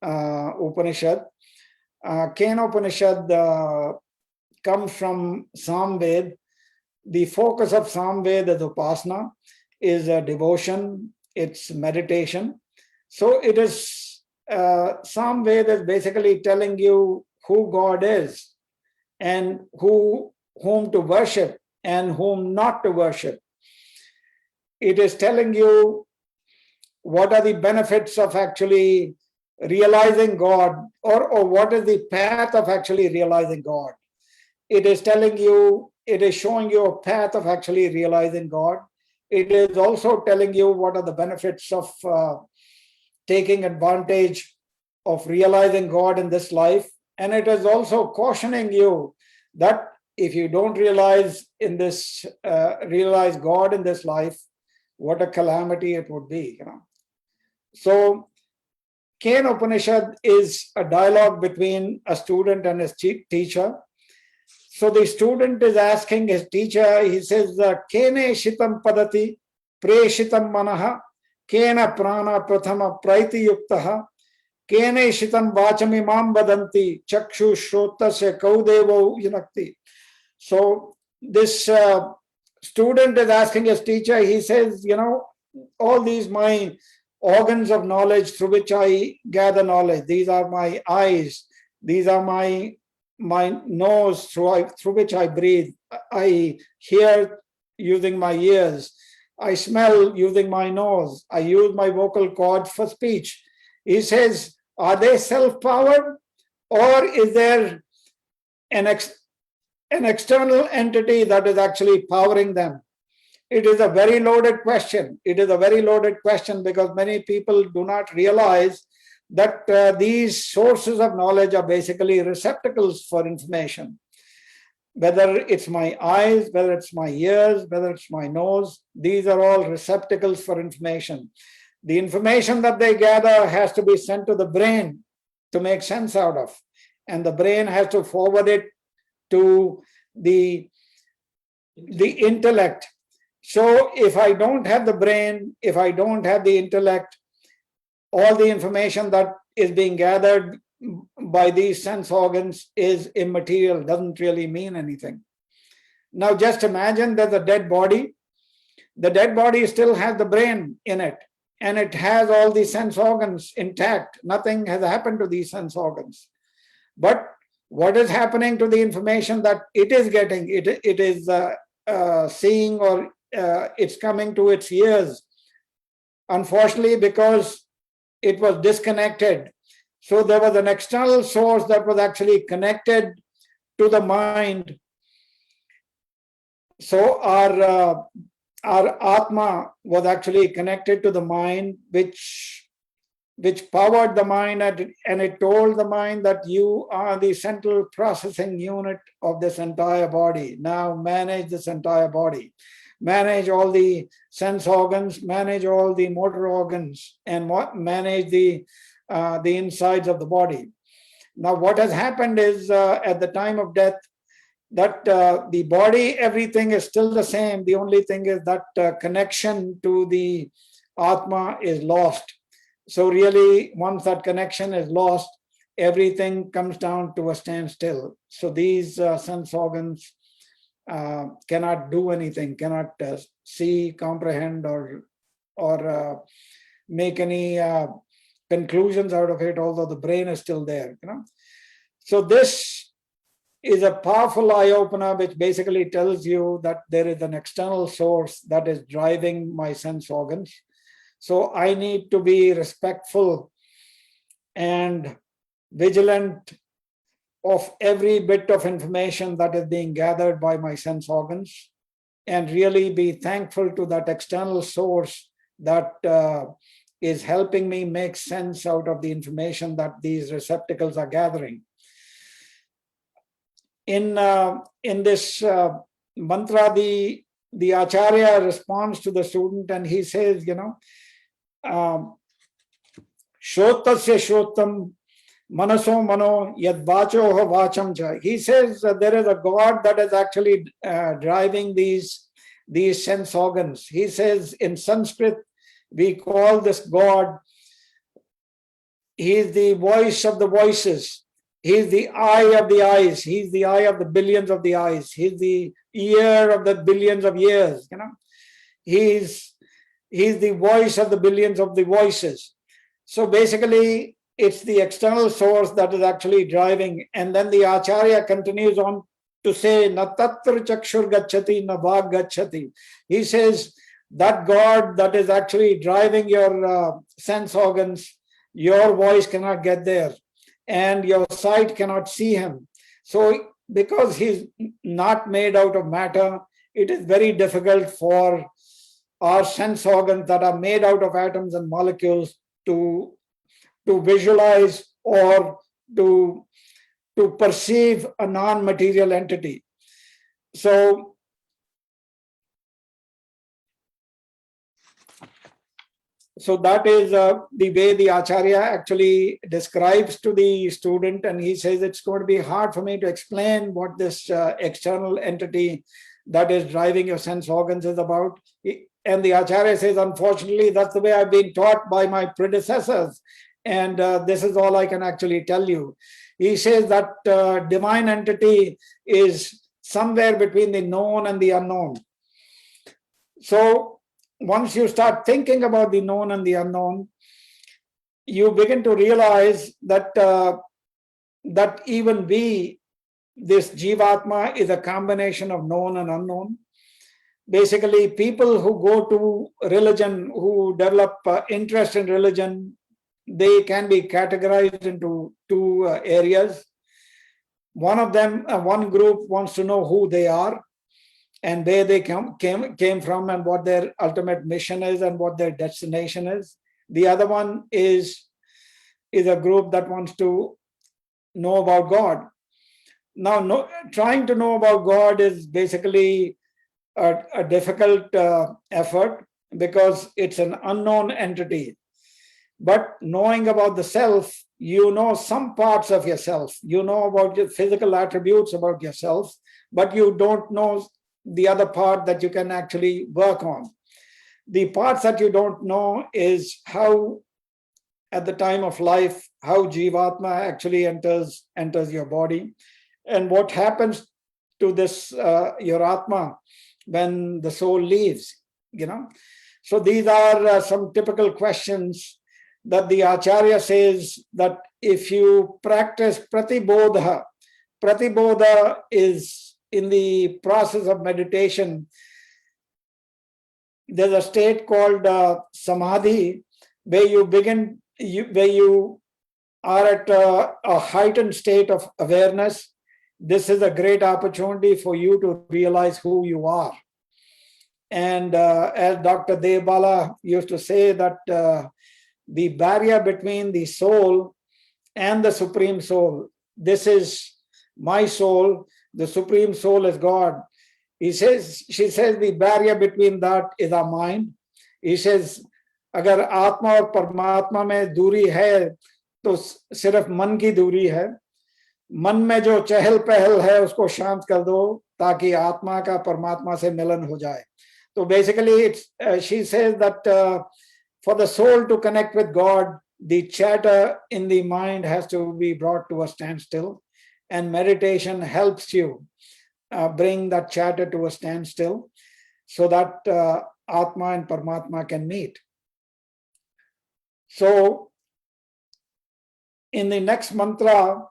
Upanishad. Ken Upanishad comes from Samved. The focus of Samved is Upasana, is devotion, it's meditation. So it is, Samved is basically telling you who God is, and whom to worship and whom not to worship. It is telling you what are the benefits of actually realizing God, or what is the path of actually realizing God. It is telling you, it is showing you a path of actually realizing God. It is also telling you what are the benefits of taking advantage of realizing God in this life. And it is also cautioning you that if you don't realize God in this life, what a calamity it would be, you know. So Ken Upanishad is a dialogue between a student and his teacher. So the student is asking his teacher, he says, Kene shitam padati preshitam manaha kena prana prathama praiti yuktaha kene shitam vachami mam badanti chakshu shrotasya kaudevo yunakti. So this student is asking his teacher, he says, you know, all these my organs of knowledge through which I gather knowledge, these are my eyes, these are my nose through which I breathe, I hear using my ears, I smell using my nose, I use my vocal cords for speech. He says, are they self-powered, or is there an external entity that is actually powering them? It is a very loaded question. It is a very loaded question because many people do not realize that these sources of knowledge are basically receptacles for information. Whether it's my eyes, whether it's my ears, whether it's my nose, these are all receptacles for information. The information that they gather has to be sent to the brain to make sense out of, and the brain has to forward it to the intellect. So if I don't have the brain, if I don't have the intellect, all the information that is being gathered by these sense organs is immaterial, doesn't really mean anything. Now just imagine there's a dead body. The dead body still has the brain in it, and it has all these sense organs intact. Nothing has happened to these sense organs. But what is happening to the information that it is getting? It is seeing, or it's coming to its ears. Unfortunately, because it was disconnected. So there was an external source that was actually connected to the mind. So our Atma was actually connected to the mind, which powered the mind, and it told the mind that you are the central processing unit of this entire body. Now manage this entire body. manage all the sense organs, manage all the motor organs, and manage the insides of the body. Now, what has happened is at the time of death, that the body, everything is still the same. The only thing is that connection to the Atma is lost. So really, once that connection is lost, everything comes down to a standstill. So these sense organs cannot do anything, cannot see, comprehend, or make any conclusions out of it, although the brain is still there. So this is a powerful eye-opener, which basically tells you that there is an external source that is driving my sense organs. So I need to be respectful and vigilant of every bit of information that is being gathered by my sense organs, and really be thankful to that external source that is helping me make sense out of the information that these receptacles are gathering. In this mantra, the Acharya responds to the student and he says, Shotasya Shotam Manaso Mano Yad Vachoha Vacham Cha. He says there is a God that is actually driving these sense organs. He says in Sanskrit, we call this God, he is the voice of the voices. He's the eye of the eyes. He's the eye of the billions of the eyes. He's the ear of the billions of ears. He's the voice of the billions of the voices. So basically, it's the external source that is actually driving. And then the Acharya continues on to say, Na tatra chakshur gacchati, na bhag gacchati. He says that God that is actually driving your sense organs, your voice cannot get there, and your sight cannot see him. So because he's not made out of matter, it is very difficult for our sense organs that are made out of atoms and molecules to visualize or to perceive a non-material entity. So that is the way the Acharya actually describes to the student, and he says it's going to be hard for me to explain what this external entity that is driving your sense organs is about. And the Acharya says, unfortunately, that's the way I've been taught by my predecessors, and this is all I can actually tell you. He says that divine entity is somewhere between the known and the unknown. So once you start thinking about the known and the unknown, you begin to realize that that even we, this Jivatma, is a combination of known and unknown. Basically, people who go to religion, who develop interest in religion, they can be categorized into two areas. One of them, one group wants to know who they are and where they came from and what their ultimate mission is and what their destination is. The other one is a group that wants to know about God. Now, trying to know about God is basically a difficult effort because it's an unknown entity. But knowing about the self, you know some parts of yourself. You know about your physical attributes about yourself, but you don't know the other part that you can actually work on. The parts that you don't know is how, at the time of life, how Jivatma actually enters your body, and what happens to this your Atma when the soul leaves. So these are some typical questions that the Acharya says that if you practice pratibodha is in the process of meditation. There's a state called samadhi where you are at a heightened state of awareness. This is a great opportunity for you to realize who you are. And as Dr. Devbala used to say, that the barrier between the soul and the Supreme Soul, this is my soul, the Supreme Soul is God, she says the barrier between that is our mind. He says, अगर आत्मा और परमात्मा में दूरी है तो सिर्फ मन की दूरी है. मन में जो चहल पहल है उसको शांत कर दो ताकि आत्मा का परमात्मा से मिलन हो जाए. So basically, she says that for the soul to connect with God, the chatter in the mind has to be brought to a standstill, and meditation helps you bring that chatter to a standstill so that Atma and Paramatma can meet. So in the next mantra,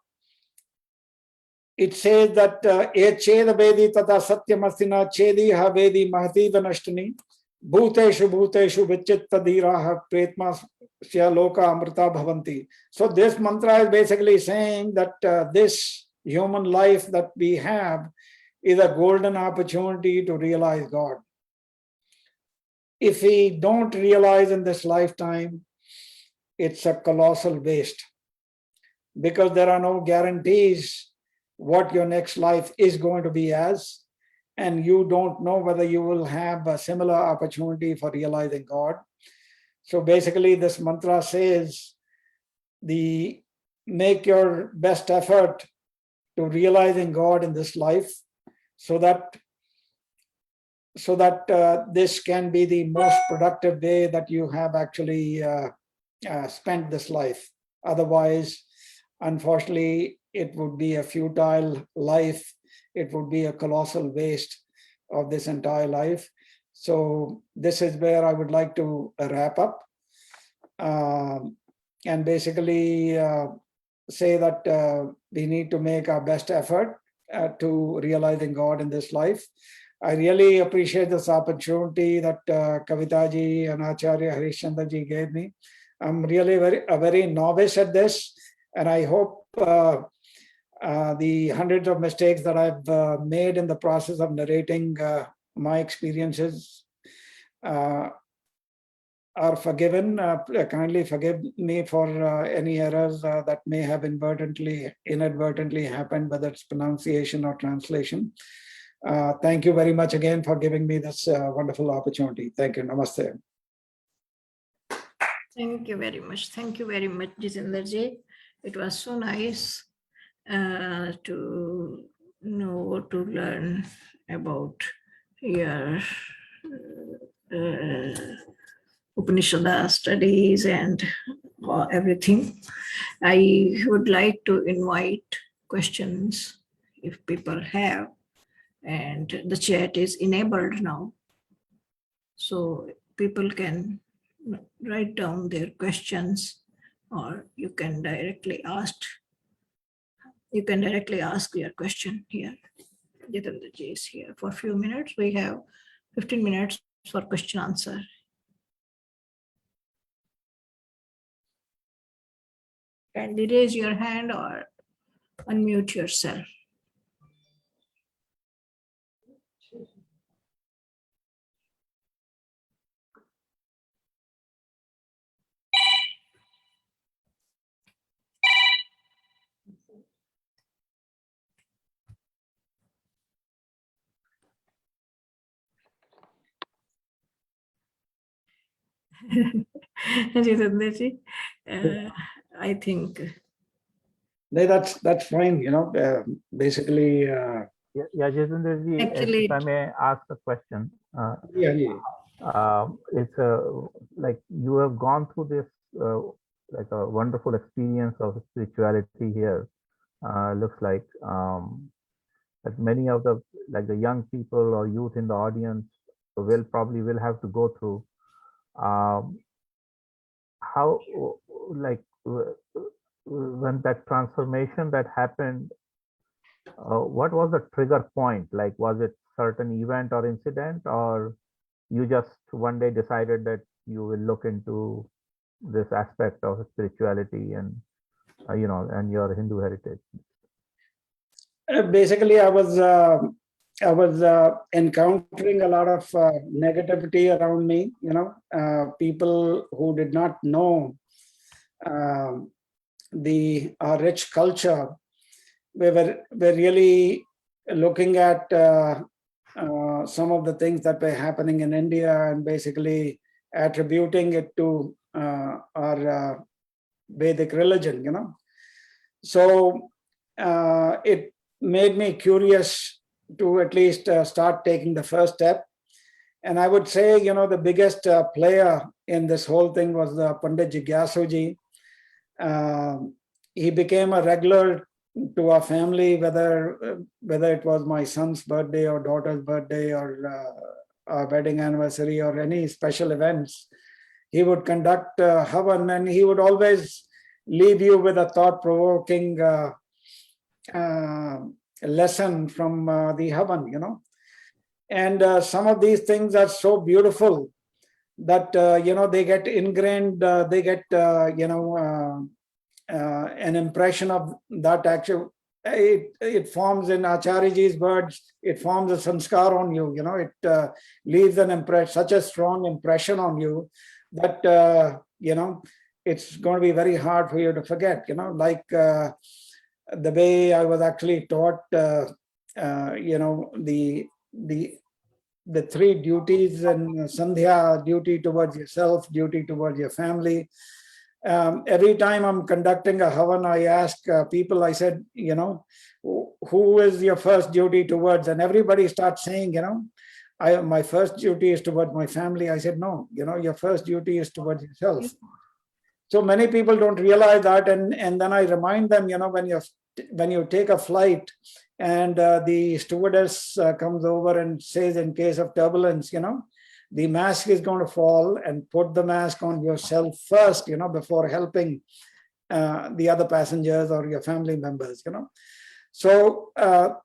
it says that Echeda Vedi Tata Satyamastina Chedi Havedi Mahati Vanashtani Bhuteshu Bhuteshu Vichitta Dhiraha Pretma Loka Amrita Bhavanti. So this mantra is basically saying that this human life that we have is a golden opportunity to realize God. If we don't realize in this lifetime, it's a colossal waste, because there are no guarantees what your next life is going to be as, and you don't know whether you will have a similar opportunity for realizing God. So basically this mantra says, make your best effort to realizing God in this life, so that this can be the most productive way that you have actually spent this life. Otherwise, unfortunately, it would be a futile life. It would be a colossal waste of this entire life. So this is where I would like to wrap up and basically say that we need to make our best effort to realizing God in this life. I really appreciate this opportunity that Kavita ji and Acharya Harishchandra ji gave me. I'm really a very novice at this, and I hope the hundreds of mistakes that I've made in the process of narrating my experiences are forgiven. Kindly forgive me for any errors that may have inadvertently happened, whether it's pronunciation or translation. Thank you very much again for giving me this wonderful opportunity. Thank you. Namaste. Thank you very much. Thank you very much, Jethinder ji. It was so nice to know, to learn about your Upanishad studies and everything. I would like to invite questions if people have, and the chat is enabled now. So people can write down their questions, or you can directly ask your question here. Jethinder ji is here for a few minutes. We have 15 minutes for question answer. Kindly raise your hand or unmute yourself. Jethinder ji, I think. No, that's fine. Basically. Yeah, Jethinder ji, Actually, if I may ask a question. Yeah. It's like you have gone through this like a wonderful experience of spirituality here. Looks like that many of the young people or youth in the audience will have to go through. How when that transformation that happened, what was the trigger point? Like, was it certain event or incident, or you just one day decided that you will look into this aspect of spirituality and and your Hindu heritage? Basically, I was encountering a lot of negativity around me. People who did not know our rich culture. We were really looking at some of the things that were happening in India and basically attributing it to our Vedic religion, So it made me curious to at least start taking the first step. And I would say, the biggest player in this whole thing was the Pandit Jigyasuji. He became a regular to our family, whether it was my son's birthday or daughter's birthday or our wedding anniversary or any special events. He would conduct Havan, and he would always leave you with a thought-provoking lesson from the Havan, And some of these things are so beautiful that, they get ingrained, they get, an impression of that actual. It forms, in Acharyaji's words, it forms a sanskar on you, it leaves an impression, such a strong impression on you that, it's going to be very hard for you to forget, like the way I was actually taught, the three duties and Sandhya, duty towards yourself, duty towards your family. Every time I'm conducting a Havan, I ask people, I said, who is your first duty towards? And everybody starts saying, my first duty is towards my family. I said, no, your first duty is towards yourself. So many people don't realize that. And then I remind them, when you take a flight and the stewardess comes over and says, in case of turbulence, the mask is going to fall, and put the mask on yourself first, before helping the other passengers or your family members, So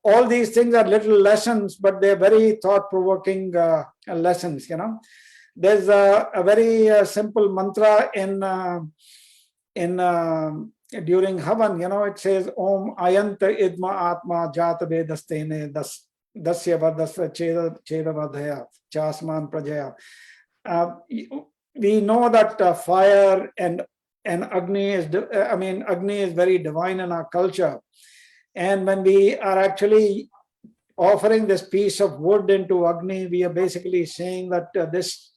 all these things are little lessons, but they're very thought-provoking lessons, There's a very simple mantra during Havan, it says, Om Ayanta Idma Atma Jata Vedastene Dasya Vadasva Cheda Vadhaya Chasman Prajaya. We know that fire and Agni Agni is very divine in our culture. And when we are actually offering this piece of wood into Agni, we are basically saying that this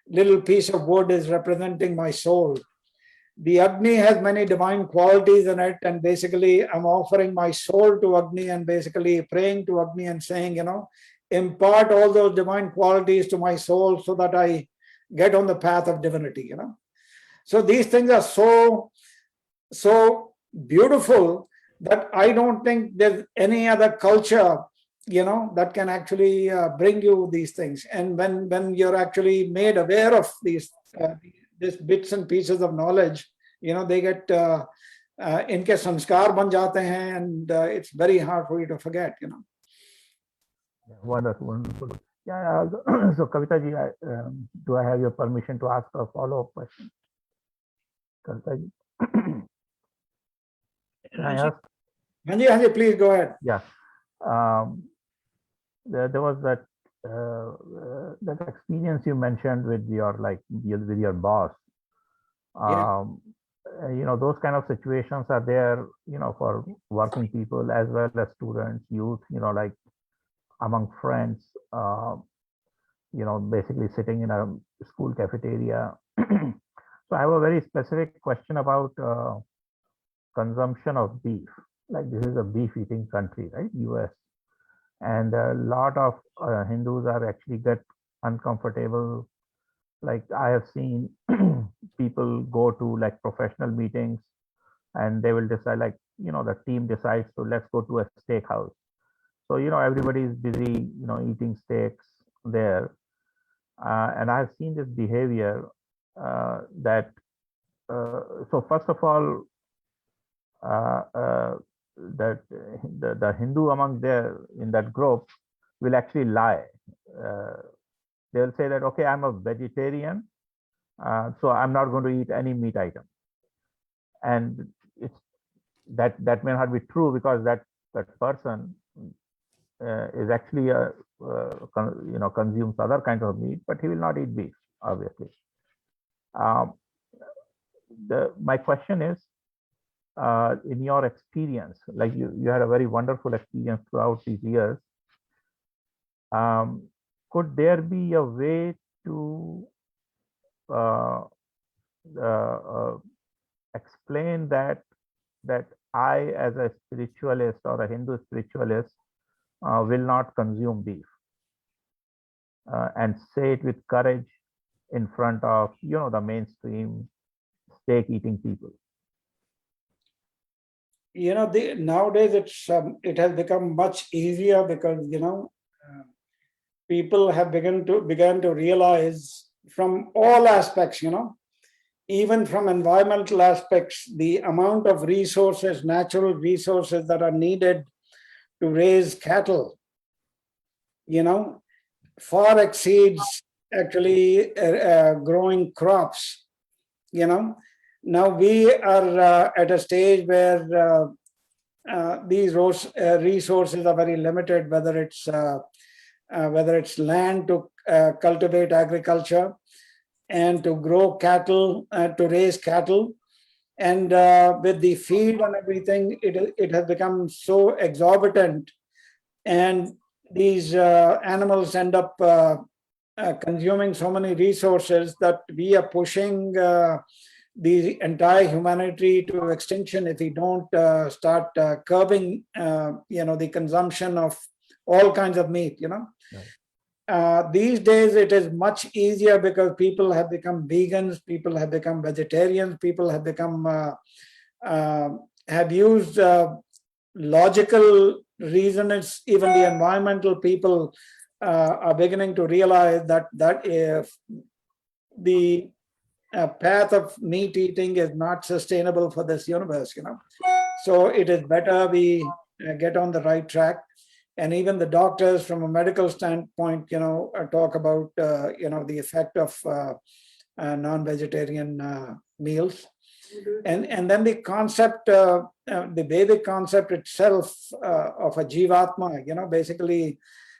little piece of wood is representing my soul. The Agni has many divine qualities in it, and basically I'm offering my soul to Agni and basically praying to Agni and saying, impart all those divine qualities to my soul so that I get on the path of divinity, So these things are so beautiful that I don't think there's any other culture, that can actually bring you these things. And when you're actually made aware of these bits and pieces of knowledge, they get inke sanskar ban jate hain, and it's very hard for you to forget, Wonderful, wonderful. Yeah. So Kavita ji, do I have your permission to ask a follow-up question? Kavita ji? Can I ask? Hanji, please go ahead. Yeah. There was that experience you mentioned with your boss. Those kind of situations are there, for working people as well as students, youth, like among friends, basically sitting in a school cafeteria. So I have a very specific question about consumption of beef. Like, this is a beef eating country, right? US. And a lot of Hindus are actually get uncomfortable. Like, I have seen people go to like professional meetings, and they will decide, like, the team decides to, let's go to a steakhouse. So, everybody is busy, eating steaks there. And I've seen this behavior that, so first of all, that the Hindu among in that group will actually lie. They'll say that, okay, I'm a vegetarian, so I'm not going to eat any meat item. And that may not be true, because that person is actually consumes other kinds of meat, but he will not eat beef, obviously. My question is, in your experience, like you had a very wonderful experience throughout these years. Could there be a way to uh, uh, explain that I, as a spiritualist or a Hindu spiritualist, will not consume beef, and say it with courage in front of the mainstream steak eating people? Nowadays it has become much easier because people have begun to realize from all aspects, even from environmental aspects, the amount of resources, natural resources that are needed to raise cattle, far exceeds actually growing crops. Now we are at a stage where these resources are very limited, whether it's land to cultivate agriculture and to grow cattle, to raise cattle, and with the feed and everything, it has become so exorbitant, and these animals end up consuming so many resources that we are pushing the entire humanity to extinction if we don't start curbing, the consumption of all kinds of meat. Right. These days, it is much easier because people have become vegans, people have become vegetarians, people have become have used logical reasons. Even the environmental people are beginning to realize that if the path of meat eating is not sustainable for this universe, so it is better we get on the right track. And even the doctors, from a medical standpoint, talk about the effect of non-vegetarian meals, and then the concept, the Vedic concept itself of a jivatma, basically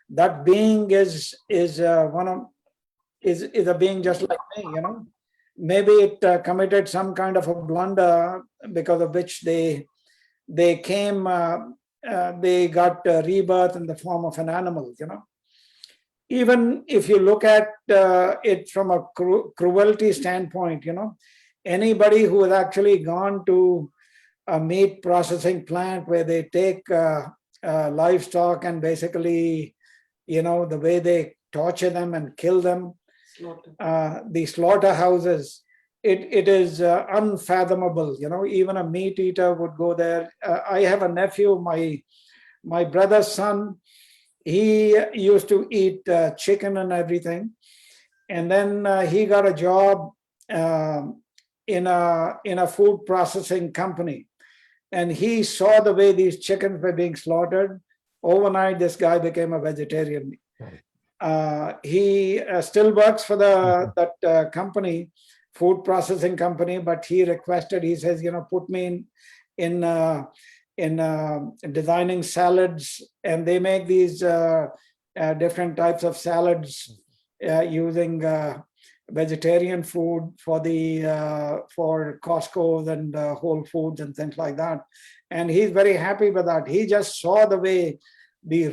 that being is a being just like me. Maybe it committed some kind of a blunder because of which they came, they got rebirth in the form of an animal. Even if you look at it from a cruelty standpoint, anybody who has actually gone to a meat processing plant where they take livestock and basically, the way they torture them and kill them, the slaughterhouses, it is unfathomable. Even a meat eater would go there. I have a nephew, my brother's son. He used to eat chicken and everything, and then he got a job in a food processing company, and he saw the way these chickens were being slaughtered. Overnight, this guy became a vegetarian. He still works for that company, food processing company, but he requested, he says, put me in designing salads, and they make these different types of salads using vegetarian food for Costco's and Whole Foods and things like that. And he's very happy with that. He just saw the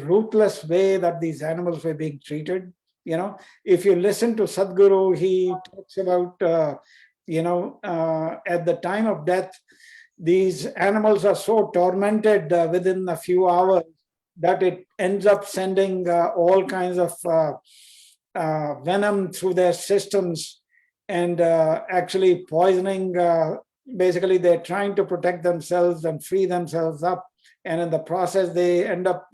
ruthless way that these animals were being treated. If you listen to Sadhguru, he talks about, at the time of death, these animals are so tormented within a few hours that it ends up sending all kinds of venom through their systems and actually poisoning. Basically, they're trying to protect themselves and free themselves up. And in the process, they end up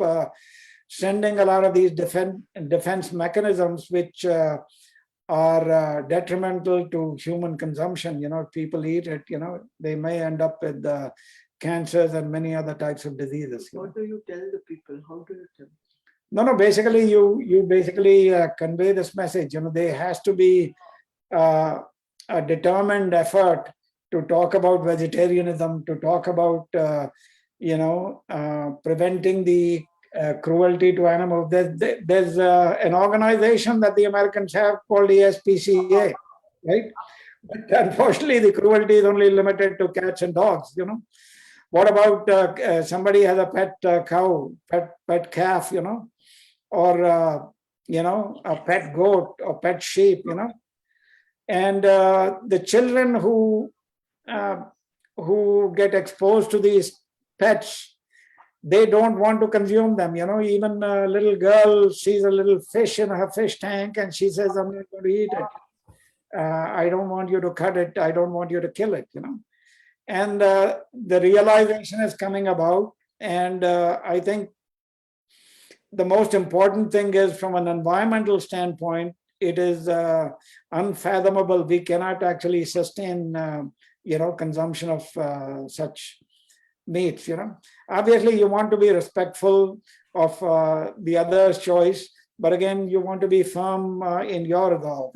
sending a lot of these defense mechanisms, which are detrimental to human consumption. If people eat it, they may end up with cancers and many other types of diseases. What do you tell the people? How do you tell? No, basically you basically convey this message. There has to be a determined effort to talk about vegetarianism, to talk about preventing the cruelty to animals. There's an organization that the Americans have called the SPCA, right? But unfortunately, the cruelty is only limited to cats and dogs. What about somebody has a pet cow, pet calf, or a pet goat or pet sheep, and the children who get exposed to these pets, they don't want to consume them. Even a little girl sees a little fish in her fish tank and she says, I'm not going to eat it. I don't want you to cut it. I don't want you to kill it, And the realization is coming about. And I think the most important thing is, from an environmental standpoint, it is unfathomable. We cannot actually sustain, consumption of such meats. Obviously, you want to be respectful of the other's choice, but again, you want to be firm in your resolve.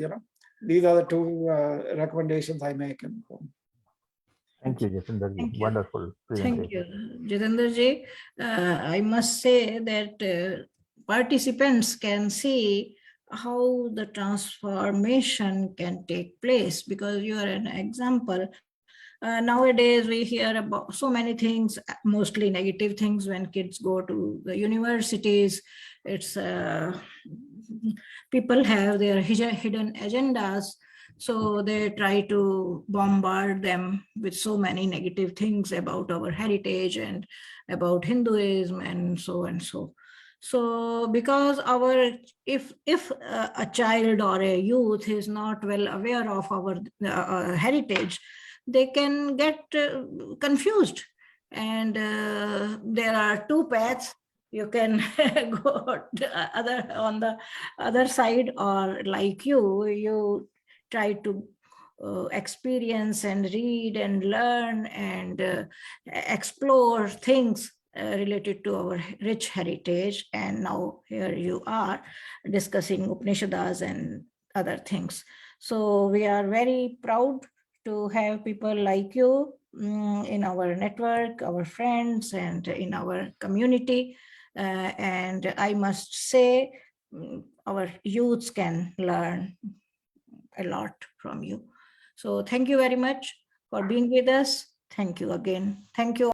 These are the two recommendations I make. Thank you, Jethinder. Thank you. Wonderful presentation. Thank you, Jethinder ji. I must say that participants can see how the transformation can take place, because you are an example. Nowadays, we hear about so many things, mostly negative things, when kids go to the universities. It's people have their hidden agendas. So they try to bombard them with so many negative things about our heritage and about Hinduism and so and so. So because if a child or a youth is not well aware of our heritage, they can get confused. And there are two paths. You can go on the other side, or like you try to experience and read and learn and explore things related to our rich heritage. And now here you are discussing Upanishads and other things. So we are very proud to have people like you in our network, our friends, and in our community. And I must say, our youths can learn a lot from you. So thank you very much for being with us. Thank you again. Thank you.